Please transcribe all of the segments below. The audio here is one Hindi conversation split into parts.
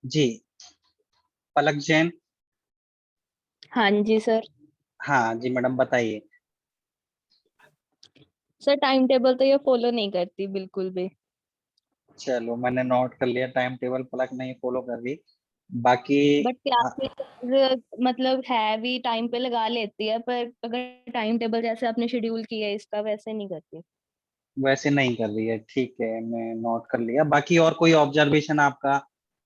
जी। पलक जैन। हाँ जी सर। हाँ जी मैडम, बताइए। सर टाइम टेबल तो ये फॉलो नहीं करती बिल्कुल भी। चलो, मैंने नोट कर लिया, टाइम टेबल पलक नहीं फॉलो कर रही। बाकी बट आ, क्लासेस मतलब है भी टाइम पे लगा लेती है, पर अगर टाइम टेबल जैसे आपने शेड्यूल किया है इसका वैसे नहीं करती। वैसे नहीं कर रही है, ठीक है, मैं नोट कर लिया। बाकी और कोई ऑब्जर्वेशन आपका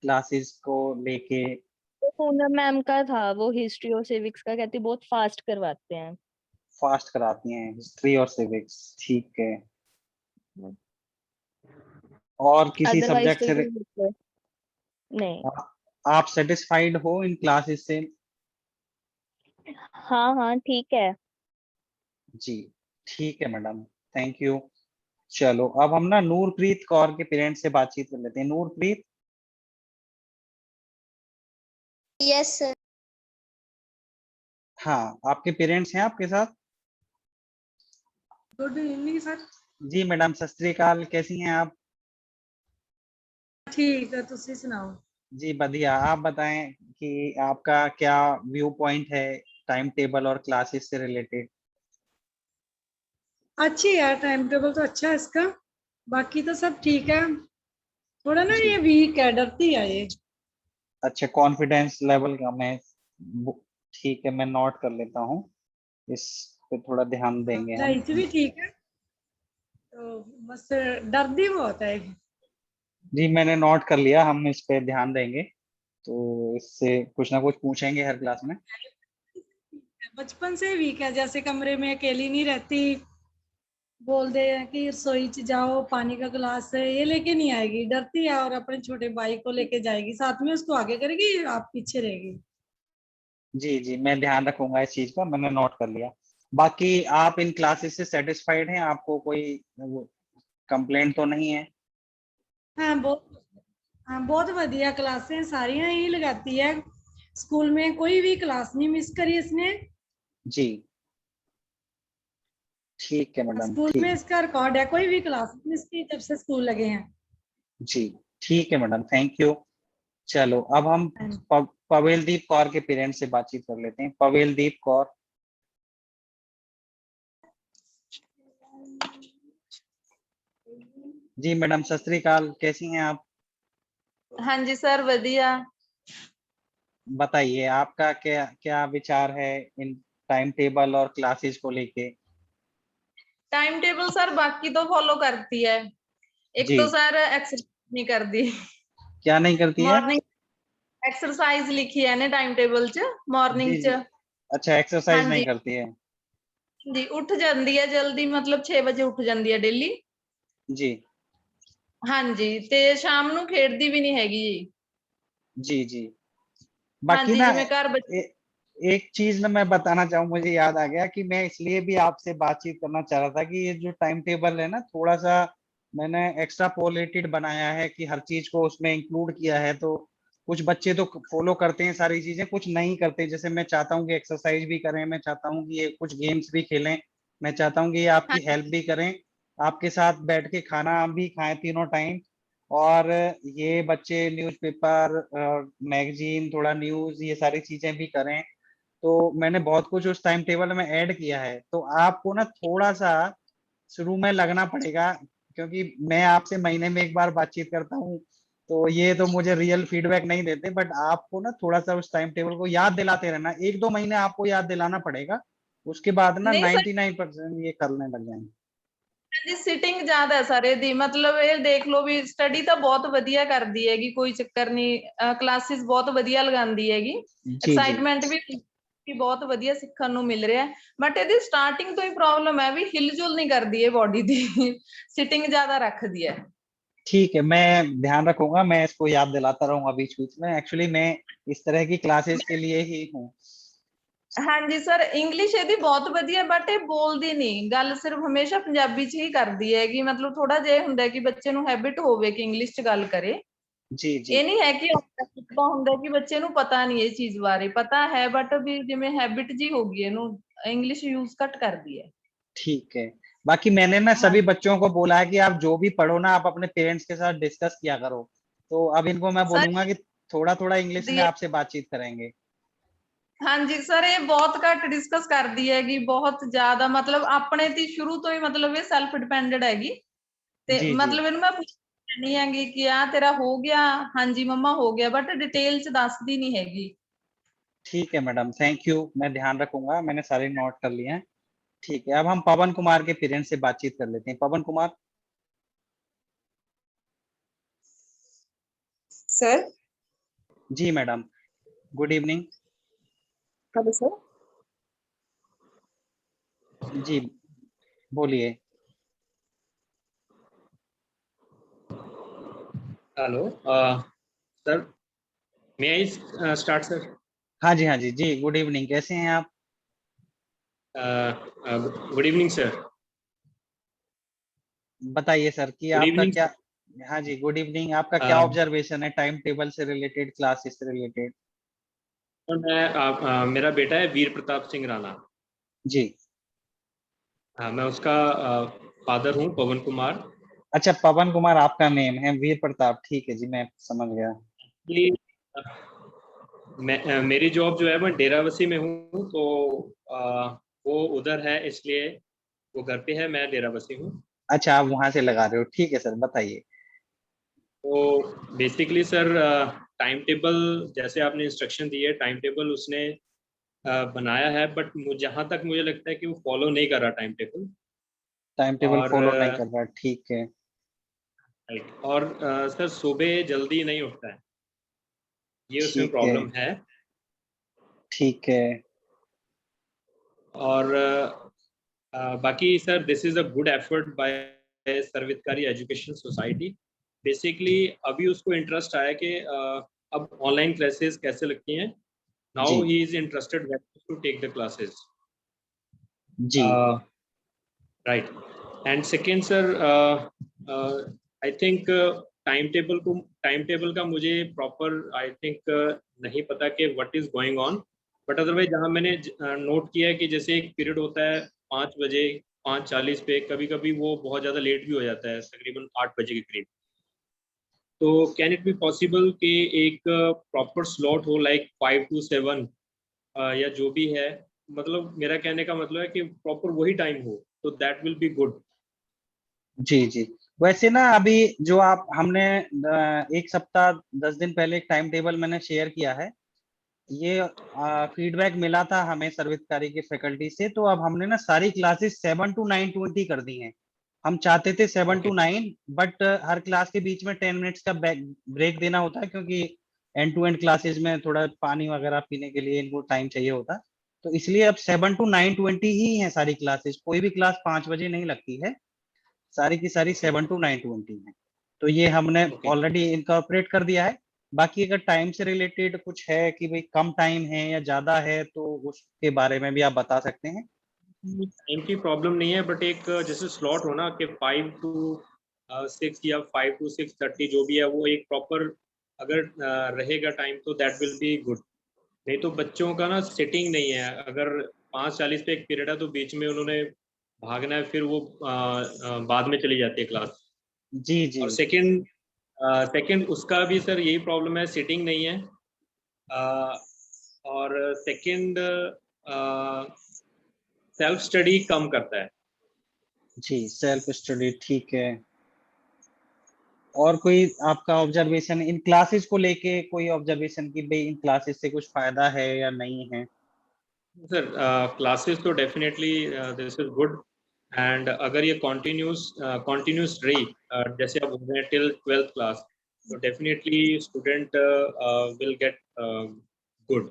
क्लासेस को लेके? तो पूनम मैम का था, वो हिस्ट्री और सिविक्स का कहती बहुत फास्ट करवाते हैं। फास्ट कराती हैं हिस्ट्री और सिविक्स, ठीक है। और किसी अदरवाइज सब्जेक्ट तो से ये नहीं। आप सेटिस्फाइड हो इन क्लासेस से? हाँ हाँ ठीक है। जी, ठीक है मैडम, थैंक यू। चलो, अब हम ना नूरप्रीत कौर के पेरेंट्स से बातचीत कर लेते हैं। नूरप्रीत। Yes sir. हाँ, आपके पेरेंट्स हैं आपके साथ? Good evening sir. जी मैडम, सत श्री अकाल, कैसी हैं आप? ठीक है, तुसी सुनाओ। जी बढ़िया, आप बताएं कि आपका क्या व्यू पॉइंट है टाइम टेबल और क्लासेस से रिलेटेड? अच्छी है, टाइम टेबल तो अच्छा है इसका। बाकी तो सब ठीक है। थोड़ा ना जी। ये वीक है, डरती है ये। अच्छा, कॉन्फिडेंस लेवल कम है। ठीक है, मैं नोट कर लेता हूँ, इस पे थोड़ा ध्यान देंगे हम। पढ़ाई से भी ठीक है, तो बस डरती बहुत है। जी, मैंने नोट कर लिया, हम इस पे ध्यान देंगे। तो इससे कुछ ना कुछ पूछेंगे हर क्लास में। बचपन से वीक है, जैसे कमरे में अकेली नहीं रहती। बोल दे कि रसोई च जाओ, पानी का गिलास है ये लेके नहीं आएगी, डरती है। और अपने छोटे भाई को लेके जाएगी साथ में, उसको आगे करेगी, आप पीछे रहेगी। जी जी, मैं ध्यान रखूंगा इस चीज का, मैंने नोट कर लिया। बाकी आप इन क्लासेस से सेटिस्फाइड हैं? आपको कोई कंप्लेंट तो नहीं है? हाँ बहुत। हाँ बहुत बढ़िया क्लासें सारियां ही लगाती है। स्कूल में कोई भी क्लास नहीं मिस करी इसने। जी, ठीक है मैडम, स्कूल में ठीक। इसका रिकॉर्ड है, कोई भी क्लास नहीं मिस की जब से स्कूल लगे हैं। जी, ठीक है मैडम, थैंक यू। चलो, अब हम हाँ। पवेलदीप कौर के पेरेंट्स से बातचीत कर लेते हैं। पवेलदीप कौर। जी मैडम, सत श्री अकाल, कैसी हैं आप? हाँ जी सर, बढ़िया। बताइए, आपका क्या क्या विचार है इन टाइम टेबल और क्लासेस को लेके? टाइम टेबल सर बाकी तो फॉलो करती है। एक जी। तो सर एक्सरसाइज नहीं करती। क्या नहीं करती है? मॉर्निंग एक्सरसाइज लिखी है ने टाइम टेबल च, जी मॉर्निंग जी। च। अच्छा, हाँ एक्सरसाइज नहीं जी करती है? जी, उठ जाती है जल्दी, मतलब 6 बजे उठ जाती है डेली। जी हाँ जी, ते शाम ਨੂੰ ਖੇਡਦੀ भी नहीं हैगी जी। जी। जी। हाँ बाकी जी, ना जिवें घर एक चीज ना मैं बताना चाहूँ, मुझे याद आ गया कि मैं इसलिए भी आपसे बातचीत करना चाह रहा था कि ये जो टाइम टेबल है ना, थोड़ा सा मैंने एक्स्ट्रा पोलेटेड बनाया है कि हर चीज को उसमें इंक्लूड किया है। तो कुछ बच्चे तो फॉलो करते हैं सारी चीजें, कुछ नहीं करते। जैसे मैं चाहता हूँ कि एक्सरसाइज भी करें, मैं चाहता हूँ कि ये कुछ गेम्स भी खेलें, मैं चाहता हूँ कि ये हाँ आपकी हेल्प भी करें, आपके साथ बैठ के खाना भी खाएं तीनों टाइम। और ये बच्चे न्यूज़पेपर, मैगजीन, थोड़ा न्यूज़, ये सारी चीजें भी करें। तो मैंने बहुत कुछ उस टाइम टेबल में ऐड किया है। तो आपको ना थोड़ा सा शुरू में लगना पड़ेगा, क्योंकि मैं आपसे महीने में एक बार बातचीत करता हूँ, तो ये तो मुझे रियल फीडबैक नहीं देते। बट आपको ना थोड़ा सा उस टाइम टेबल को याद दिलाते रहना, 1-2 महीने आपको याद दिलाना पड़ेगा। उसके बाद ना नहीं सर, 99% ये करने लग जाएंगे। जी सिटिंग ज्यादा है सारे दी, मतलब ਇਹ ਦੇਖ ਲਓ ਵੀ ਸਟੱਡੀ ਤਾਂ ਬਹੁਤ ਵਧੀਆ ਕਰਦੀ ਹੈਗੀ, ਕੋਈ ਚੱਕਰ ਨਹੀਂ। ਕਲਾਸਿਸ ਬਹੁਤ ਵਧੀਆ ਲਗਾਉਂਦੀ ਹੈਗੀ, जी जी। ਐਕਸਾਈਟਮੈਂਟ ਵੀ ਬਹੁਤ ਵਧੀਆ ਸਿੱਖਣ ਨੂੰ ਮਿਲ ਰਿਹਾ। ਬਟ ਇਹਦੀ ਸਟਾਰਟਿੰਗ ਤੋਂ ਹੀ ਪ੍ਰੋਬਲਮ ਹੈ ਵੀ ਹਿਲਜੁਲ ਨਹੀਂ ਕਰਦੀ ਇਹ ਬੋਡੀ ਦੀ, ਸਿਟਿੰਗ ਜ਼ਿਆਦਾ ਰੱਖਦੀ ਹੈ। ठीक है, मैं ध्यान रखूंगा, मैं इसको याद दिलाता रहूंगा बीच बीच में। एक्चुअली मैं इस तरह की क्लासेस के लिए ही हूँ। ਹਾਂਜੀ ਸਰ, ਇੰਗਲਿਸ਼ ਇਹਦੀ ਬਹੁਤ ਵਧੀਆ, ਬਟ ਇਹ ਬੋਲਦੀ ਨਹੀਂ, ਗੱਲ ਸਿਰਫ ਹਮੇਸ਼ਾ ਪੰਜਾਬੀ ਚ ਹੀ ਕਰਦੀ ਹੈਗੀ। ਮਤਲਬ ਥੋੜਾ ਜਿਹਾ ਹੁੰਦਾ ਕਿ ਬੱਚੇ ਨੂੰ ਹੈਬਿਟ ਹੋਵੇ ਕਿ ਇੰਗਲਿਸ਼ ਚ ਗੱਲ ਕਰੇ। जी जी। ਇਹ ਨਹੀਂ ਹੈ ਕਿ ਔਖਾ ਹੁੰਦਾ ਕਿ ਬੱਚੇ ਨੂੰ ਪਤਾ ਨਹੀਂ ਇਹ ਚੀਜ਼ ਬਾਰੇ, ਪਤਾ ਹੈ ਬਟ ਵੀ ਜਿਵੇਂ ਹੈਬਿਟ ਜੀ ਹੋ ਗਈ ਇਹਨੂੰ, ਇੰਗਲਿਸ਼ ਯੂਜ਼ ਘੱਟ ਕਰਦੀ ਹੈ। ठीक है। बाकी मैंने ना हाँ सभी बच्चों को बोला है कि आप जो भी पढ़ो ना, आप अपने पेरेंट्स के साथ डिस्कस किया करो। तो अब इनको मैं सर, बोलूंगा कि थोड़ा-थोड़ा इंग्लिश में ਦੀ आपसे बातचीत करेंगे। ਹਾਂਜੀ ਸਰ, ਇਹ ਬਹੁਤ ਘੱਟ ਡਿਸਕਸ ਕਰਦੀ ਹੈਗੀ, ਬਹੁਤ ਜ਼ਿਆਦਾ ਮਤਲਬ ਆਪਣੇ ਤੇ ਸ਼ੁਰੂ ਤੋਂ ਹੀ ਮਤਲਬ ਇਹ ਸੈਲਫ ਡਿਪੈਂਡੈਂਟ ਹੈਗੀ ਤੇ जी, जी। ਮਤਲਬ ਇਹਨੂੰ ਮੈਂ ਪੁੱਛਦੀ ਹੈਗੀ ਕਿ ਆ ਤੇਰਾ ਹੋ ਗਿਆ, ਹਾਂਜੀ ਮੰਮਾ ਹੋ ਗਿਆ, ਬਟ ਡਿਟੇਲ ਚ ਦੱਸਦੀ नहीं हैगी। ठीक है मैडम, थैंक यू, मैं ध्यान रखूँगा, मैंने सारे नोट कर लिए हैं। ठीक है, अब हम पवन कुमार के पेरेंट्स से बातचीत कर लेते हैं। पवन कुमार? सर। जी madam, good evening. Hello sir. जी, बोलिए। Hello sir, may I start sir? हाँ जी, हाँ जी, जी, गुड इवनिंग, कैसे हैं आप? Good evening sir. बताइए सर कि गुड आपका इवनिंग क्या। हाँ जी, गुड इवनिंग, आपका क्या ऑब्जर्वेशन है टाइम टेबल से रिलेटेड, क्लासेस से रिलेटेड? सर। मेरा बेटा है वीर प्रताप सिंह राणा। जी। हाँ, मैं उसका फादर हूँ, पवन कुमार। अच्छा, पवन कुमार आपका नेम है, वीर प्रताप, ठीक है जी, मैं समझ गया। मेरी जॉब जो है मैं डेराबस्सी में हूँ, तो वो उधर है, इसलिए वो घर पे है, मैं डेराबस्सी हूँ। अच्छा, आप वहां से लगा रहे हो, ठीक है सर, बताइए। तो बेसिकली सर, टाइम टेबल जैसे आपने इंस्ट्रक्शन दी है, टाइम टेबल उसने बनाया है, बट जहाँ तक मुझे लगता है कि वो फॉलो नहीं कर रहा टाइम टेबल। टाइम टेबल और फॉलो नहीं कर रहा, ठीक है। राइट, और सर सुबह जल्दी नहीं उठता है, ये उसमें ठीक है, प्रॉब्लम है। ठीक है। और बाकी sir, this is a good effort by Sarvitkari education society. Basically अभी उसको इंटरेस्ट आया कि अब ऑनलाइन क्लासेस कैसे लगती हैं। नाउ जी, he is interested to take the classes. जी, right, and second sir, I think time table का मुझे प्रॉपर आई थिंक नहीं पता कि what is going on, but otherwise जहाँ मैंने नोट किया है कि जैसे एक पीरियड होता है 5 बजे 5:40 पे, कभी कभी वो बहुत ज़्यादा लेट भी हो जाता है, तकरीबन 8 बजे के करीब। तो कैन इट बी पॉसिबल कि एक प्रॉपर स्लॉट हो, लाइक 5 to 7 या जो भी है, मतलब मेरा कहने का मतलब है कि प्रॉपर वही टाइम हो, तो दैट विल बी गुड। जी, जी। वैसे ना अभी जो आप हमने 1 सप्ताह 10 दिन पहले एक टाइम टेबल मैंने शेयर किया है। ये फीडबैक मिला था हमें सर्वितकारी के फैकल्टी से, तो अब हमने ना सारी क्लासेस 7 to 9:20 कर दी हैं। हम चाहते थे 7 to 9, बट हर क्लास के बीच में 10 मिनट्स का ब्रेक देना होता है, क्योंकि एंड टू एंड क्लासेस में थोड़ा पानी वगैरह पीने के लिए इनको टाइम चाहिए होता है। तो इसलिए अब 7 to 9:20 ही है सारी क्लासेस, कोई भी क्लास 5 बजे नहीं लगती है, सारी की सारी 7 to 9:20 है। तो ये हमने ऑलरेडी इनकॉर्पोरेट कर दिया है। बाकी अगर टाइम से रिलेटेड कुछ है कि भाई कम टाइम है या ज्यादा है, तो उसके बारे में भी आप बता सकते हैं। टाइम की प्रॉब्लम नहीं है, बट एक जैसे स्लॉट हो ना कि 5 to 6 या 5 to 6:30 जो भी है, वो एक प्रॉपर अगर रहेगा टाइम, तो दैट विल बी गुड। नहीं तो बच्चों का ना सेटिंग नहीं है, अगर 5:40 पे एक पीरियड है तो बीच में उन्होंने भागना है, फिर वो बाद में चली जाती है क्लास। जी, जी। और सेकंड उसका भी सर यही प्रॉब्लम है, सिटिंग नहीं है। और सेकंड सेल्फ स्टडी कम करता है। जी, सेल्फ स्टडी, ठीक है। और कोई आपका ऑब्जर्वेशन इन क्लासेस को लेके, कोई ऑब्जर्वेशन कि भाई इन क्लासेस से कुछ फायदा है या नहीं है? सर क्लासेस तो definitely this is good, and अगर ये कंटिन्यूस रही, जैसे अब हो गए टिल 12th क्लास, तो definitely student will get good.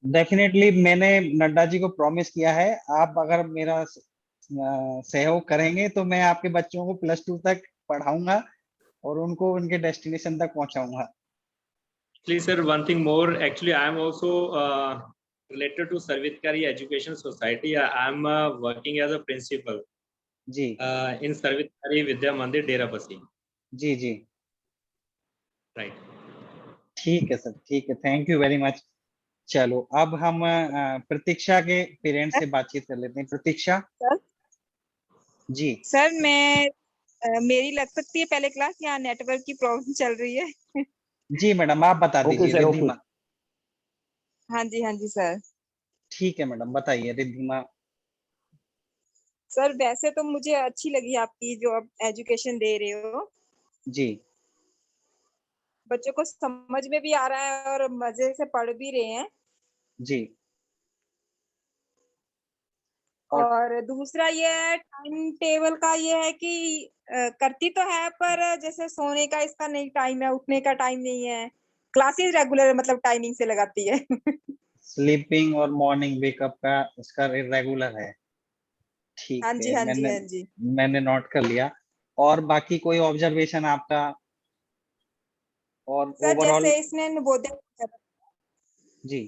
Definitely मैंने नड्डा जी को प्रॉमिस किया है, आप अगर मेरा सहयोग करेंगे तो मैं आपके बच्चों को +2 तक पढ़ाऊंगा और उनको उनके डेस्टिनेशन तक पहुंचाऊंगा। Please sir, one thing more, actually I am also related to Sarvitkari Education Society. I am working as a principal ji, in Sarvitkari Vidya Mandir, Derabassi. Ji, ji. Right. ठीक है सर, ठीक है, थैंक यू वेरी मच। चलो अब हम प्रतीक्षा के पेरेंट्स से बातचीत कर लेते हैं। प्रतीक्षा? सर। जी। सर मैं मेरी लग सकती है पहले क्लास, यहाँ नेटवर्क की प्रॉब्लम चल रही है। जी मैडम, आप बता ओके दीजिए सर, ओके। रिद्धिमा। हाँ जी सर। ठीक है मैडम, बताइए रिद्धिमा। सर वैसे तो मुझे अच्छी लगी आपकी जो आप एजुकेशन दे रहे हो, जी बच्चों को समझ में भी आ रहा है और मजे से पढ़ भी रहे हैं। जी। और और दूसरा ये है टाइम टेबल का, ये है कि करती तो है पर जैसे सोने का इसका नहीं टाइम है, उठने का टाइम नहीं है। क्लासेस रेगुलर मतलब टाइमिंग से लगाती है। स्लीपिंग और मॉर्निंग वेकअप का इसका इरेगुलर है। ठीक हाँ जी है, हाँ जी मैंने हाँ जी। मैंने नोट कर लिया। और बाकी कोई ऑब्जर्वेशन आपका? और सर ओवरऑल? जैसे इसने नवोदय, जी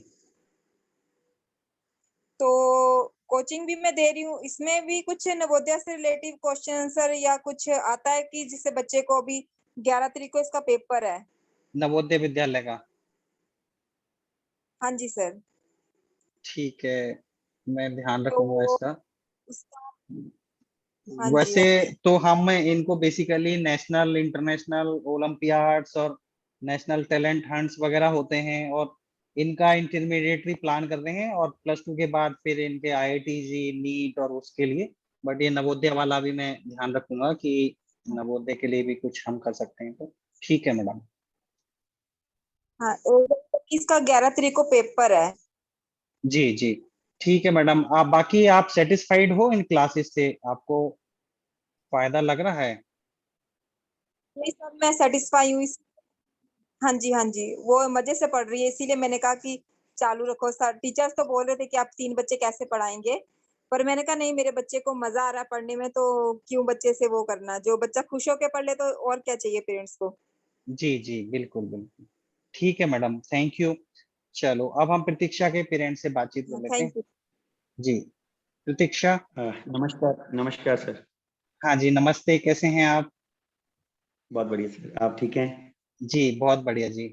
तो कोचिंग भी मैं दे रही हूँ, इसमें भी कुछ नवोदय से रिलेटिव क्वेश्चन आंसर या कुछ आता है कि जिससे बच्चे को अभी 11 तारीख को इसका पेपर है। नवोदय विद्यालय का? हाँ जी सर। ठीक है, मैं ध्यान तो रखूंगा इसका। उसका, हाँ जी वैसे हाँ जी। तो हम इनको बेसिकली नेशनल इंटरनेशनल ओलंपियाड्स और नेशनल टैलेंट हंट्स वगैरह होते हैं, और इनका इंटरमीडिएटरी प्लान कर रहे हैं, और +2 के बाद फिर इनके IIT-JEE नीट और उसके लिए। बट ये नवोदय वाला भी मैं ध्यान रखूंगा कि नवोदय के लिए भी कुछ हम कर सकते हैं, तो ठीक है मैडम। हाँ, और इसका 11 तारीख को पेपर है। जी जी, ठीक है मैडम। आप बाकी आप सेटिस्फाइड हो इन क्लासेस से? आपको फायदा लग रहा है? नहीं सर, मैं सेटिस्फाई हूँ इस, हाँ जी हाँ जी, वो मजे से पढ़ रही है, इसीलिए मैंने कहा कि चालू रखो। सर टीचर्स तो बोल रहे थे कि आप 3 बच्चे कैसे पढ़ाएंगे, पर मैंने कहा नहीं, मेरे बच्चे को मजा आ रहा है पढ़ने में, तो क्यों बच्चे से वो करना, जो बच्चा खुश होके पढ़ ले तो और क्या चाहिए पेरेंट्स को। जी जी, बिल्कुल बिल्कुल। ठीक है मैडम, थैंक यू। चलो अब हम प्रतीक्षा के पेरेंट्स से बातचीत कर लेते हैं। Thank you. जी प्रतीक्षा। नमस्कार, नमस्कार सर। हाँ जी नमस्ते, कैसे हैं आप? बहुत बढ़िया सर, आप ठीक हैं? जी बहुत बढ़िया जी,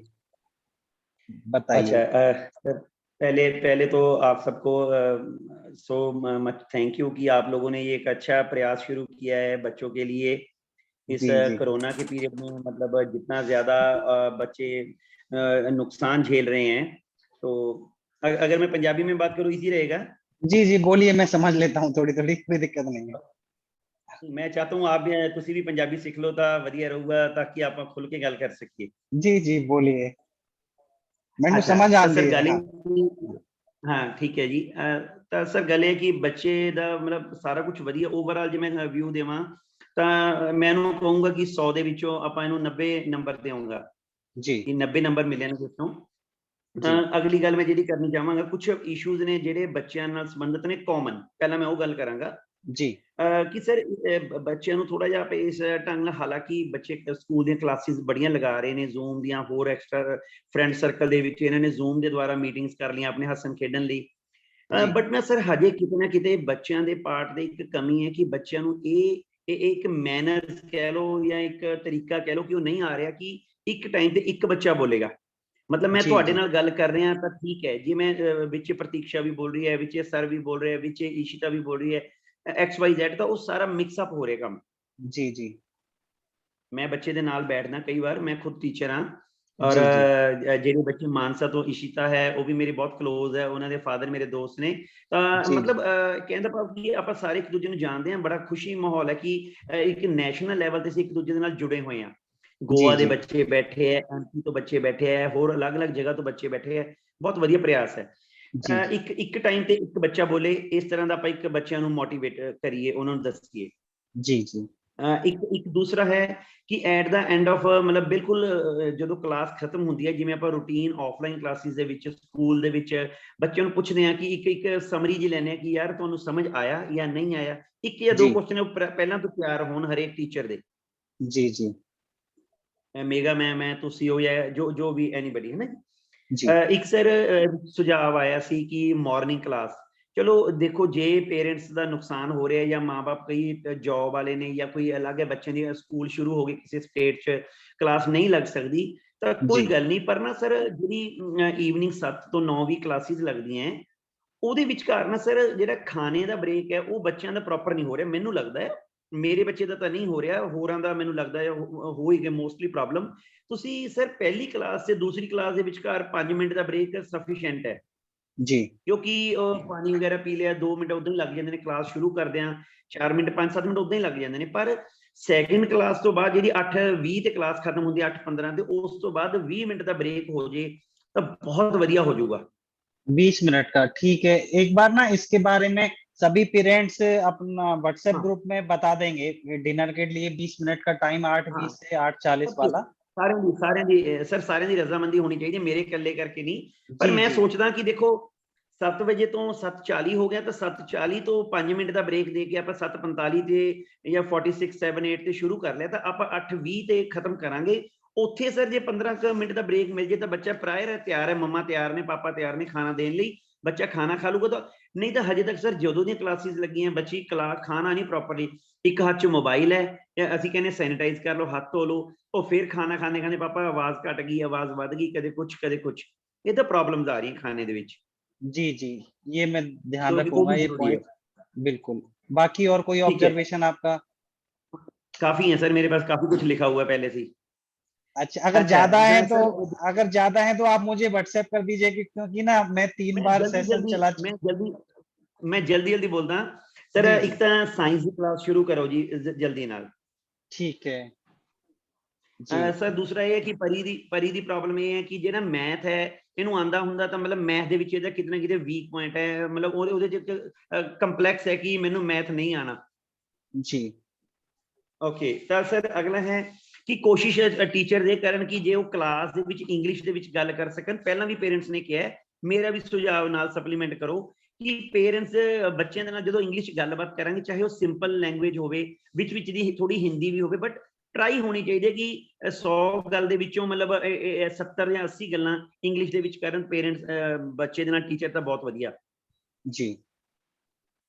अच्छा, बताइए। सर पहले पहले तो आप सबको सो मच थैंक यू कि आप लोगों ने ये एक अच्छा प्रयास शुरू किया है बच्चों के लिए इस जी जी कोरोना के पीरियड में। मतलब जितना ज्यादा बच्चे नुकसान झेल रहे हैं, तो अगर मैं पंजाबी में बात करूँ इजी रहेगा? जी जी, बोलिए, मैं समझ लेता हूँ थोड़ी थोड़ी, कोई दिक्कत नहीं है। मैं चाहता हूँ आप भी तुसी भी पंजाबी सीख लो तो वधिया रहूगा, ताकि आप खुल के गल कर सकिए। जी जी बोलिए, मैंने अच्छा, समझ तो आंदी सर है। गल हाँ हाँ ठीक है जी। ਤਾਂ ਸਰ ਗੱਲ ਇਹ ਕਿ ਬੱਚੇ ਦਾ ਮਤਲਬ ਸਾਰਾ ਕੁਝ ਵਧੀਆ ਓਵਰਆਲ ਜੇ ਮੈਂ ਰਿਵਿਊ ਦੇਵਾਂ ਤਾਂ ਮੈਂ ਇਹਨੂੰ ਕਹੂੰਗਾ ਕਿ 100 ਦੇ ਵਿੱਚੋਂ ਆਪਾਂ ਇਹਨੂੰ 90 ਨੰਬਰ ਦੇਵਾਂਗਾ जी ਕਿ 90 ਨੰਬਰ ਮਿਲਣਗੇ ਇਸ ਤੋਂ। जी ਅਗਲੀ ਗੱਲ ਮੈਂ ਜਿਹੜੀ ਕਰਨੀ ਚਾਹਾਂਗਾ, ਕੁਝ ਇਸ਼ੂਜ਼ ਨੇ ਜਿਹੜੇ ਬੱਚਿਆਂ ਨਾਲ ਸੰਬੰਧਿਤ ਨੇ ਕਾਮਨ, ਪਹਿਲਾਂ ਮੈਂ ਉਹ ਗੱਲ ਕਰਾਂਗਾ जी ਕਿ ਸਰ ਬੱਚਿਆਂ ਨੂੰ ਥੋੜਾ ਜਿਹਾ ਇਸ ਢੰਗ ਨਾਲ, ਹਾਲਾਂਕਿ ਬੱਚੇ ਸਕੂਲ ਦੀਆਂ ਕਲਾਸਿਸ ਬੜੀਆਂ ਲਗਾ ਰਹੇ ਨੇ, ਜ਼ੂਮ ਦੀਆਂ ਹੋਰ ਐਕਸਟਰਾ ਫਰੈਂਡ ਸਰਕਲ ਦੇ ਵਿੱਚ ਇਹਨਾਂ ਨੇ ਜ਼ੂਮ ਦੇ ਦੁਆਰਾ ਮੀਟਿੰਗਸ ਕਰ ਲਈਆਂ ਆਪਣੇ ਹੱਸਣ ਖੇਡਣ ਲਈ। जी ਬਟ ਮੈਂ ਸਰ ਹਜੇ ਕਿਤੇ ਨਾ ਕਿਤੇ ਬੱਚਿਆਂ ਦੇ ਪਾਰਟ ਦੇ ਇੱਕ ਕਮੀ ਹੈ ਕਿ ਬੱਚਿਆਂ ਨੂੰ ਇਹ ਇੱਕ ਮੈਨਰਸ ਕਹਿ ਲਓ ਜਾਂ ਇੱਕ ਤਰੀਕਾ ਕਹਿ ਲਓ ਕਿ ਉਹ ਨਹੀਂ ਆ ਰਿਹਾ ਕਿ ਇੱਕ ਟਾਈਮ ਤੇ ਇੱਕ ਬੱਚਾ ਬੋਲੇਗਾ। ਮਤਲਬ ਮੈਂ जी ਤੁਹਾਡੇ जी ਨਾਲ ਗੱਲ ਕਰ ਰਿਹਾ ਤਾਂ ਠੀਕ ਹੈ ਜੀ, ਮੈਂ ਵਿੱਚ ਪ੍ਰਤੀਕਸ਼ਾ ਵੀ ਬੋਲ ਰਹੀ ਹੈ, ਵਿੱਚ ਸਰ ਵੀ ਬੋਲ ਰਹੇ ਹੈ, ਵਿੱਚ ਇਸ਼ਿਤਾ ਵੀ ਬੋਲ ਰਹੀ ਹੈ, XYZ, ਤਾਂ ਉਹ ਸਾਰਾ ਮਿਕਸ ਅਪ ਹੋ ਰਿਹਾ ਕੰਮ। जी जी ਮੈਂ ਬੱਚੇ ਦੇ ਨਾਲ ਬੈਠਦਾ ਕਈ ਵਾਰ, ਮੈਂ ਖੁਦ ਟੀਚਰ ਹਾਂ, ਔਰ जी जी ਜਿਹੜੇ ਬੱਚੇ ਮਾਨਸਾ ਤੋਂ ਇਸ਼ਿਤਾ ਹੈ ਉਹ ਵੀ ਮੇਰੇ ਬਹੁਤ ਕਲੋਜ਼ ਹੈ, ਉਹਨਾਂ ਦੇ ਫਾਦਰ ਮੇਰੇ ਦੋਸਤ ਨੇ। ਤਾਂ जी ਮਤਲਬ ਕਹਿਣ ਦਾ ਭਾਵ ਕਿ ਆਪਾਂ ਸਾਰੇ ਇੱਕ ਦੂਜੇ ਨੂੰ ਜਾਣਦੇ ਹਾਂ, ਬੜਾ ਖੁਸ਼ੀ ਮਾਹੌਲ ਹੈ ਕਿ ਇੱਕ ਨੈਸ਼ਨਲ ਲੈਵਲ ਤੇ ਅਸੀਂ ਇੱਕ ਦੂਜੇ ਦੇ ਨਾਲ ਜੁੜੇ ਹੋਏ ਹਾਂ। जी ਗੋਆ ਦੇ जी ਬੱਚੇ ਬੈਠੇ ਹੈ, MP ਤੋਂ ਬੱਚੇ ਬੈਠੇ ਹੈ, ਹੋਰ ਅਲੱਗ-ਅਲੱਗ ਜਗ੍ਹਾ ਤੋਂ ਬੱਚੇ ਬੈਠੇ ਹੈ, ਬਹੁਤ ਵਧੀਆ ਪ੍ਰਯਾਸ ਹੈ। जी ਇੱਕ ਟਾਈਮ ਤੇ ਇੱਕ ਬੱਚਾ ਬੋਲੇ, ਇਸ ਤਰ੍ਹਾਂ ਦਾ ਆਪਾਂ ਇੱਕ ਬੱਚਿਆਂ ਨੂੰ ਮੋਟੀਵੇਟ ਕਰੀਏ, ਉਹਨਾਂ ਨੂੰ ਦੱਸੀਏ। जी जी ਇੱਕ ਦੂਸਰਾ ਹੈ ਕਿ ਐਟ ਦਾ ਐਂਡ ਆਫ, ਮਤਲਬ ਬਿਲਕੁਲ ਜਦੋਂ ਕਲਾਸ ਖਤਮ ਹੁੰਦੀ ਹੈ, ਜਿਵੇਂ ਆਪਾਂ ਰੂਟੀਨ ਆਫਲਾਈਨ ਕਲਾਸਿਸ ਦੇ ਵਿੱਚ ਸਕੂਲ ਦੇ ਵਿੱਚ ਬੱਚਿਆਂ ਨੂੰ ਪੁੱਛਦੇ ਹਾਂ ਕਿ ਇੱਕ ਸਮਰੀ ਜੀ ਲੈਣੇ ਆ ਕਿ ਯਾਰ ਤੁਹਾਨੂੰ ਸਮਝ ਆਇਆ ਜਾਂ ਨਹੀਂ ਆਇਆ। ਇੱਕ ਜਾਂ ਦੋ जी ਕੁਐਸਚਨ ਪਹਿਲਾਂ ਤੋਂ ਤਿਆਰ ਹੋਣ ਹਰੇਕ ਟੀਚਰ ਦੇ, जी जी ਮੇਗਾ ਮੈਮ ਹੈ, ਤੁਸੀਂ ਹੋ, ਜਾਂ ਜੋ ਵੀ ਐਨੀਬਡੀ ਹੈ ਨਾ। जी ਇੱਕ ਸਰ ਸੁਝਾਅ ਆਇਆ ਸੀ ਕਿ ਮਾਰਨਿੰਗ ਕਲਾਸ, ਚਲੋ ਦੇਖੋ ਜੇ ਪੇਰੈਂਟਸ ਦਾ ਨੁਕਸਾਨ ਹੋ ਰਿਹਾ ਜਾਂ ਮਾਂ-ਬਾਪ ਕਈ ਜੌਬ ਵਾਲੇ ਨੇ ਜਾਂ ਕੋਈ ਅਲੱਗ ਹੈ, ਬੱਚੇ ਦੀ ਸਕੂਲ ਸ਼ੁਰੂ ਹੋ ਗਏ ਕਿਸੇ ਸਟੇਟ 'ਚ, ਕਲਾਸ ਨਹੀਂ ਲੱਗ ਸਕਦੀ ਤਾਂ ਕੋਈ जी ਗੱਲ ਨਹੀਂ, ਪਰ ਨਾ ਸਰ ਜਿਹੜੀ ਈਵਨਿੰਗ 7 ਤੋਂ 9 ਵੀ ਕਲਾਸਿਸ ਲੱਗਦੀਆਂ, ਉਹਦੇ ਵਿਚਕਾਰ ਨਾ ਸਰ ਜਿਹੜਾ ਖਾਣੇ ਦਾ ਬ੍ਰੇਕ ਹੈ ਉਹ ਬੱਚਿਆਂ ਦਾ ਪ੍ਰੋਪਰ ਨਹੀਂ ਹੋ ਰਿਹਾ, ਮੈਨੂੰ ਲੱਗਦਾ ਹੈ। ਮੇਰੇ ਬੱਚੇ ਦਾ ਤਾਂ ਨਹੀਂ ਹੋ ਰਿਹਾ, ਹੋਰਾਂ ਦਾ ਮੈਨੂੰ ਲੱਗਦਾ ਹੈ ਹੋਏਗੀ ਮੋਸਟਲੀ ਪ੍ਰੋਬਲਮ। ਤੁਸੀਂ ਸਰ ਪਹਿਲੀ ਕਲਾਸ ਤੇ ਦੂਸਰੀ ਕਲਾਸ ਦੇ ਵਿਚਕਾਰ 5 ਮਿੰਟ ਦਾ ਬ੍ਰੇਕ ਸਫੀਸ਼ੀਐਂਟ ਹੈ जी ਕਿਉਂਕਿ ਪਾਣੀ ਵਗੈਰਾ ਪੀ ਲਿਆ, 2 ਮਿੰਟ ਉਦੋਂ ਹੀ ਲੱਗ ਜਾਂਦੇ ਨੇ, ਕਲਾਸ ਸ਼ੁਰੂ ਕਰਦੇ ਆ 4 ਮਿੰਟ 5-7 ਮਿੰਟ ਉਦੋਂ ਹੀ ਲੱਗ ਜਾਂਦੇ ਨੇ। ਪਰ ਸੈਕਿੰਡ ਕਲਾਸ ਤੋਂ ਬਾਅਦ ਜਿਹੜੀ 8:20 ਤੇ ਕਲਾਸ ਖਤਮ ਹੁੰਦੀ ਹੈ 8:15 ਤੇ, ਉਸ ਤੋਂ ਬਾਅਦ 20 ਮਿੰਟ ਦਾ ਬ੍ਰੇਕ ਹੋ ਜੇ ਤਾਂ ਬਹੁਤ ਵਧੀਆ ਹੋ ਜਾਊਗਾ। 20 मिनट का ठीक है। एक बार ना इसके बारे में सभी पेरेंट्स अपना व्हाट्सएप हाँ। ग्रुप में बता देंगे, डिनर के लिए 20 मिनट का टाइम 8:20 से 8:40 Okay, वाला। ਸਾਰਿਆਂ ਦੀ ਸਰ ਸਾਰਿਆਂ ਦੀ ਰਜ਼ਾਮੰਦੀ ਹੋਣੀ ਚਾਹੀਦੀ ਹੈ, ਮੇਰੇ ਇਕੱਲੇ ਕਰਕੇ ਨਹੀਂ। ਪਰ जी ਮੈਂ जी ਸੋਚਦਾ ਕਿ ਦੇਖੋ 7 ਵਜੇ ਤੋਂ 7:40 ਹੋ ਗਿਆ ਤਾਂ 7:40 ਤੋਂ 5 ਮਿੰਟ ਦਾ ਬ੍ਰੇਕ ਦੇ ਕੇ ਆਪਾਂ 7:45 ਤੇ ਜਾਂ 46 7 8 ਤੇ ਸ਼ੁਰੂ ਕਰ ਲਿਆ ਤਾਂ ਆਪਾਂ 8:20 ਤੇ ਖਤਮ ਕਰਾਂਗੇ। ਉੱਥੇ ਸਰ ਜੇ 15 ਕੁ ਮਿੰਟ ਦਾ ਬ੍ਰੇਕ ਮਿਲ ਜੇ ਤਾਂ ਬੱਚਾ ਪ੍ਰਾਇਰ ਤਿਆਰ ਹੈ, ਮੰਮਾ ਤਿਆਰ ਨੇ, ਪਾਪਾ ਤਿਆਰ ਨੇ ਖਾਣਾ ਦੇਣ ਲਈ, ਬੱਚਾ ਖਾਣਾ ਖਾ ਲੂਗਾ। ਤਾਂ ਨਹੀਂ ਤਾਂ ਹਜੇ ਤੱਕ ਸਰ ਜਦੋਂ ਦੀਆਂ ਕਲਾਸਿਸ ਲੱਗੀਆਂ ਬੱਚੀ ਖਾਣਾ ਨਹੀਂ ਪ੍ਰੋਪਰਲੀ, ਇੱਕ ਹੱਥ 'ਚ ਮੋਬਾਈਲ ਹੈ, ਅਸੀਂ ਕਹਿੰਦੇ ਸੈਨੀਟਾਈਜ਼ ਕਰ ਲਓ, ਹੱਥ ਧੋ ਲਓ, ਉਹ ਫਿਰ ਖਾਣਾ ਖਾਂਦੇ ਪਾਪਾ ਆਵਾਜ਼ ਘਟ ਗਈ, ਆਵਾਜ਼ ਵੱਧ ਗਈ, ਕਦੇ ਕੁਛ ਕਦੇ ਕੁਛ। ਇਹ ਤਾਂ ਪ੍ਰੋਬਲਮਸ ਆ ਰਹੀਆਂ ਖਾਣੇ ਦੇ ਵਿੱਚ। जी जी ये मैं ध्यान तो वो रखूंगा, भी ये जरूरी है। पॉइंट बिल्कुल। बाकी और कोई ठीक है, ऑब्जर्वेशन आपका? काफी है सर, मेरे पास काफी कुछ लिखा हुआ है पहले से ही। अच्छा, अगर अच्छा ज्यादा है मैं तो सर अगर ज्यादा है तो आप मुझे व्हाट्सएप कर दीजिए क्योंकि ना मैं 3 मैं बार जल्दी सेशन चला। जल्दी बोलदा सर। जी एक तो साइंस की क्लास शुरू करो जी जल्दी नाल। ठीक है जी सर दूसरा ये है कि परी दी प्रॉब्लम ये है कि ਜਿਹੜਾ मैथ है ਇਹਨੂੰ ਆਂਦਾ ਹੁੰਦਾ ਤਾਂ ਮਤਲਬ ਮੈਥ ਦੇ ਵਿੱਚ ਇਹਦਾ ਕਿਤੇ ਨਾ ਕਿਤੇ ਵੀਕ ਪੁਆਇੰਟ ਹੈ, ਮਤਲਬ ਉਹਦੇ ਚ ਕੰਪਲੈਕਸ ਹੈ ਕਿ ਮੈਨੂੰ ਮੈਥ ਨਹੀਂ ਆਣਾ। जी ਓਕੇ ਤਾਂ ਸਰ ਅਗਲਾ ਹੈ ਕਿ ਕੋਸ਼ਿਸ਼ ਟੀਚਰ ਇਹ ਕਰਨ ਕਿ ਜੇ ਉਹ ਕਲਾਸ ਦੇ ਵਿੱਚ ਇੰਗਲਿਸ਼ ਦੇ ਵਿੱਚ ਗੱਲ ਕਰ ਸਕਣ। ਪਹਿਲਾਂ ਵੀ ਪੇਰੈਂਟਸ ਨੇ ਕਿਹਾ, ਮੇਰਾ ਵੀ ਸੁਝਾਅ ਨਾਲ ਸਪਲੀਮੈਂਟ ਕਰੋ ਕਿ ਪੇਰੈਂਟਸ ਬੱਚਿਆਂ ਦੇ ਨਾਲ ਜਦੋਂ ਇੰਗਲਿਸ਼ ਗੱਲਬਾਤ ਕਰਾਂਗੇ ਚਾਹੇ ਉਹ ਸਿੰਪਲ ਲੈਂਗੁਏਜ ਹੋਵੇ, ਵਿੱਚ ਦੀ ਥੋੜੀ ਹਿੰਦੀ ਵੀ ਹੋਵੇ, ਬਟ ਟਰਾਈ ਹੋਣੀ ਚਾਹੀਦੀ ਹੈ ਕਿ 100 ਗੱਲ ਦੇ ਵਿੱਚੋਂ ਮਤਲਬ 70 ਜਾਂ 80 ਗੱਲਾਂ ਇੰਗਲਿਸ਼ ਦੇ ਵਿੱਚ ਕਰਨ ਪੇਰੈਂਟਸ ਬੱਚੇ ਦੇ ਨਾਲ, ਟੀਚਰ ਤਾਂ ਬਹੁਤ ਵਧੀਆ। जी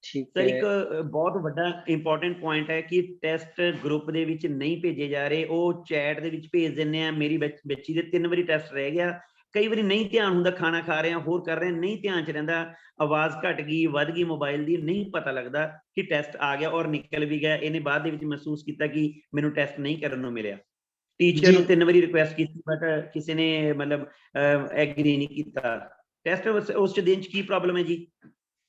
ठीक ਸਰ है ਇੱਕ ਬਹੁਤ ਵੱਡਾ ਇੰਪੋਰਟੈਂਟ ਪੁਆਇੰਟ ਹੈ ਕਿ ਟੈਸਟ ਗਰੁੱਪ ਦੇ ਵਿੱਚ ਨਹੀਂ ਭੇਜੇ ਜਾ ਰਹੇ, ਉਹ ਚੈਟ ਦੇ ਵਿੱਚ ਭੇਜ ਦਿੰਦੇ ਆ। ਮੇਰੀ ਬੱਚੀ ਦੇ 3 ਵਾਰੀ ਟੈਸਟ ਰਹਿ ਗਿਆ, ਕਈ ਵਾਰੀ ਨਹੀਂ ਧਿਆਨ ਹੁੰਦਾ, ਖਾਣਾ ਖਾ ਰਹੇ ਆ ਹੋਰ ਕਰ ਰਹੇ ਆ, ਨਹੀਂ ਧਿਆਨ 'ਚ ਰਹਿੰਦਾ, ਆਵਾਜ਼ ਘਟ ਗਈ ਵੱਧ ਗਈ ਮੋਬਾਈਲ ਦੀ, ਨਹੀਂ ਪਤਾ ਲੱਗਦਾ ਕਿ ਟੈਸਟ ਆ ਗਿਆ ਔਰ ਨਿਕਲ ਵੀ ਗਿਆ। ਇਹਨੇ ਬਾਅਦ ਦੇ ਵਿੱਚ ਮਹਿਸੂਸ ਕੀਤਾ ਕਿ ਮੈਨੂੰ ਟੈਸਟ ਨਹੀਂ ਕਰਨ ਨੂੰ ਮਿਲਿਆ। ਟੀਚਰ ਨੂੰ 3 ਵਾਰੀ ਰਿਕੁਐਸਟ ਕੀਤੀ ਬਟ ਕਿਸੇ ਨੇ ਮਤਲਬ ਐਗਰੀ ਨਹੀਂ ਕੀਤਾ। ਟੈਸਟ ਉਸ 'ਚ ਦੇਣ 'ਚ ਕੀ ਪ੍ਰੋਬਲਮ ਹੈ ਜੀ?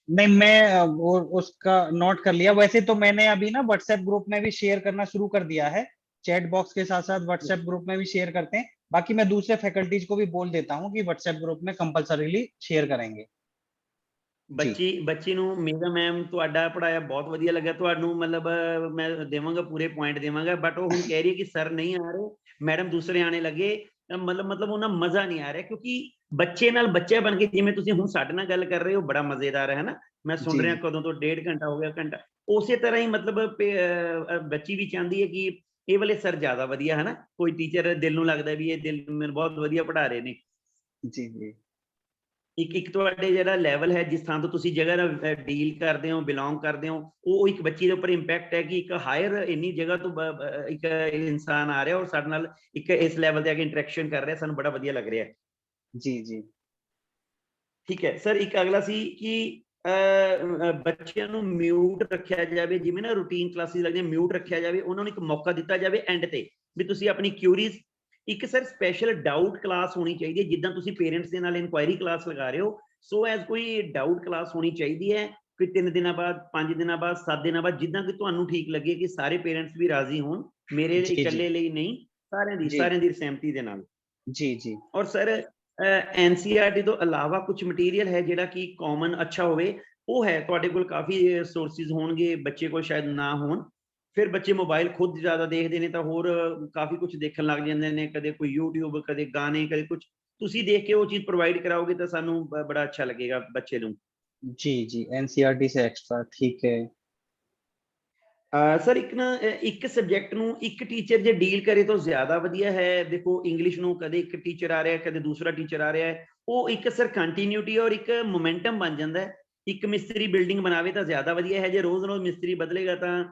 नहीं, मैं वो उसका नोट कर लिया। वैसे तो मैंने अभी ना व्हाट्सएप ग्रुप में भी शेयर करना शुरू कर दिया है, चैट बॉक्स के साथ साथ व्हाट्सएप ग्रुप में भी शेयर करते हैं। बाकी मैं दूसरे फैकल्टीज को भी बोल देता हूँ कि व्हाट्सएप ग्रुप में कंपलसरीली शेयर करेंगे। ਬੱਚੀ ਨੂੰ ਮੇਰਾ ਮੈਮ ਤੁਹਾਡਾ ਪੜਾਇਆ ਬਹੁਤ ਵਧੀਆ ਲੱਗਾ, ਤੁਹਾਨੂੰ ਮਤਲਬ ਮੈਂ ਦੇਵਾਂਗਾ ਪੂਰੇ ਪੁਆਇੰਟ ਦੇਵਾਂਗਾ, ਬਟ ਉਹ ਹੁਣ ਕਹਿ ਰਹੀ ਹੈ ਕਿ ਸਰ ਨਹੀਂ ਆ ਰਹੇ, ਮੈਡਮ ਦੂਸਰੇ ਆਣੇ ਲੱਗੇ, ਮਤਲਬ ਉਹਨਾਂ ਮਜ਼ਾ ਨਹੀਂ ਆ ਰਿਹਾ ਕਿਉਂਕਿ ਬੱਚੇ ਨਾਲ ਬੱਚਾ ਬਣ ਕੇ ਜਿਵੇਂ ਤੁਸੀਂ ਹੁਣ ਸਾਡੇ ਨਾਲ ਗੱਲ ਕਰ ਰਹੇ ਹੋ ਬੜਾ ਮਜ਼ੇਦਾਰ ਹੈ ਨਾ। ਮੈਂ ਸੁਣ ਰਿਹਾ ਕਦੋਂ ਤੋਂ 1.5 ਘੰਟਾ ਹੋ ਗਿਆ, ਘੰਟਾ। ਉਸੇ ਤਰ੍ਹਾਂ ਹੀ ਮਤਲਬ ਬੱਚੀ ਵੀ ਚਾਹੁੰਦੀ ਹੈ ਕਿ ਇਹ ਵਾਲੇ ਸਰ ਜ਼ਿਆਦਾ ਵਧੀਆ ਹੈ ਨਾ, ਕੋਈ ਟੀਚਰ ਦਿਲ ਨੂੰ ਲੱਗਦਾ ਵੀ ਇਹ ਦਿਲ ਮੈਨੂੰ ਬਹੁਤ ਵਧੀਆ ਪੜ੍ਹਾ ਰਹੇ ਨੇ। जी जी ਇੱਕ ਤੁਹਾਡੇ ਜਿਹੜਾ ਲੈਵਲ ਹੈ, ਜਿਸ ਥਾਂ ਤੋਂ ਤੁਸੀਂ ਜਗ੍ਹਾ ਨਾਲ ਡੀਲ ਕਰਦੇ ਹੋ, ਬਿਲੋਂਗ ਕਰਦੇ ਹੋ, ਉਹ ਇੱਕ ਬੱਚੀ ਦੇ ਉੱਪਰ ਇੰਪੈਕਟ ਹੈ ਕਿ ਇੱਕ ਹਾਇਰ ਇੰਨੀ ਜਗ੍ਹਾ ਤੋਂ ਇੱਕ ਇਨਸਾਨ ਆ ਰਿਹਾ ਔਰ ਸਾਡੇ ਨਾਲ ਇੱਕ ਇਸ ਲੈਵਲ ਤੇ ਆ ਕੇ ਇੰਟਰੈਕਸ਼ਨ ਕਰ ਰਿਹਾ, ਸਾਨੂੰ ਬੜਾ ਵਧੀਆ ਲੱਗ ਰਿਹਾ। जी जी ਠੀਕ ਹੈ ਸਰ। ਇੱਕ ਅਗਲਾ ਸੀ ਕਿ ਬੱਚਿਆਂ ਨੂੰ ਮਿਊਟ ਰੱਖਿਆ ਜਾਵੇ, ਜਿਵੇਂ ਨਾ ਰੂਟੀਨ ਕਲਾਸਿਸ ਲੱਗਦੀਆਂ ਮਿਊਟ ਰੱਖਿਆ ਜਾਵੇ, ਉਹਨਾਂ ਨੂੰ ਇੱਕ ਮੌਕਾ ਦਿੱਤਾ ਜਾਵੇ ਐਂਡ ਤੇ ਵੀ ਤੁਸੀਂ ਆਪਣੀ ਕਿਊਰੀਜ਼। ਇੱਕ ਸਰ ਸਪੈਸ਼ਲ ਡਾਊਟ ਕਲਾਸ ਹੋਣੀ ਚਾਹੀਦੀ ਹੈ, ਜਿੱਦਾਂ ਤੁਸੀਂ ਪੇਰੈਂਟਸ ਦੇ ਨਾਲ ਇਨਕੁਆਇਰੀ ਕਲਾਸ ਲਗਾ ਰਹੇ ਹੋ, ਸੋ ਐਜ਼ ਕੋਈ ਡਾਊਟ ਕਲਾਸ ਹੋਣੀ ਚਾਹੀਦੀ ਹੈ ਕੋਈ 3 ਦਿਨਾਂ ਬਾਅਦ, 5 ਦਿਨਾਂ ਬਾਅਦ, 7 ਦਿਨਾਂ ਬਾਅਦ, ਜਿੱਦਾਂ ਕਿ ਤੁਹਾਨੂੰ ਠੀਕ ਲੱਗੇ ਕਿ ਸਾਰੇ ਪੇਰੈਂਟਸ ਵੀ ਰਾਜ਼ੀ ਹੋਣ, ਮੇਰੇ ਇਕੱਲੇ ਲਈ ਨਹੀਂ, ਸਾਰਿਆਂ ਦੀ ਸਹਿਮਤੀ ਦੇ ਨਾਲ। जी जी ਔਰ ਸਰ NCERT ਤੋਂ ਇਲਾਵਾ ਕੁਝ ਮਟੀਰੀਅਲ ਹੈ ਜਿਹੜਾ ਕਿ ਕਾਮਨ ਅੱਛਾ ਹੋਵੇ, ਉਹ ਹੈ ਤੁਹਾਡੇ ਕੋਲ ਕਾਫੀ ਸੋਰਸਿਸ ਹੋਣਗੇ, ਬੱਚੇ ਕੋਲ ਸ਼ਾਇਦ ਨਾ ਹੋਣ, ਫਿਰ ਬੱਚੇ ਮੋਬਾਈਲ ਖੁਦ ਜ਼ਿਆਦਾ ਦੇਖਦੇ ਨੇ ਤਾਂ ਹੋਰ ਕਾਫੀ ਕੁਝ ਦੇਖਣ ਲੱਗ ਜਾਂਦੇ ਨੇ, ਕਦੇ ਕੋਈ YouTube, ਕਦੇ ਗਾਣੇ, ਕਦੇ ਕੁਝ। ਤੁਸੀਂ ਦੇਖ ਕੇ ਉਹ ਚੀਜ਼ ਪ੍ਰੋਵਾਈਡ ਕਰਾਓਗੇ ਤਾਂ ਸਾਨੂੰ ਬੜਾ ਅੱਛਾ ਲੱਗੇਗਾ ਬੱਚੇ ਨੂੰ। जी जी NCERT से एक्स्ट्रा ठीक है। ਸਰ ਇੱਕ ਸਬਜੈਕਟ ਨੂੰ ਇੱਕ ਟੀਚਰ ਜੇ ਡੀਲ ਕਰੇ ਤਾਂ ਜ਼ਿਆਦਾ ਵਧੀਆ ਹੈ। ਦੇਖੋ ਇੰਗਲਿਸ਼ ਨੂੰ ਕਦੇ ਇੱਕ ਟੀਚਰ ਆ ਰਿਹਾ, ਕਦੇ ਦੂਸਰਾ ਟੀਚਰ ਆ ਰਿਹਾ ਹੈ, ਉਹ ਇੱਕ ਸਰ ਕੰਟੀਨਿਊਟੀ ਔਰ ਇੱਕ ਮੋਮੈਂਟਮ ਬਣ ਜਾਂਦਾ ਹੈ। ਇੱਕ ਮਿਸਤਰੀ ਬਿਲਡਿੰਗ ਬਣਾਵੇ ਤਾਂ ਜ਼ਿਆਦਾ ਵਧੀਆ ਹੈ, ਜੇ ਰੋਜ਼-ਰੋਜ਼ ਮਿਸਤਰੀ ਬਦਲੇਗਾ ਤਾਂ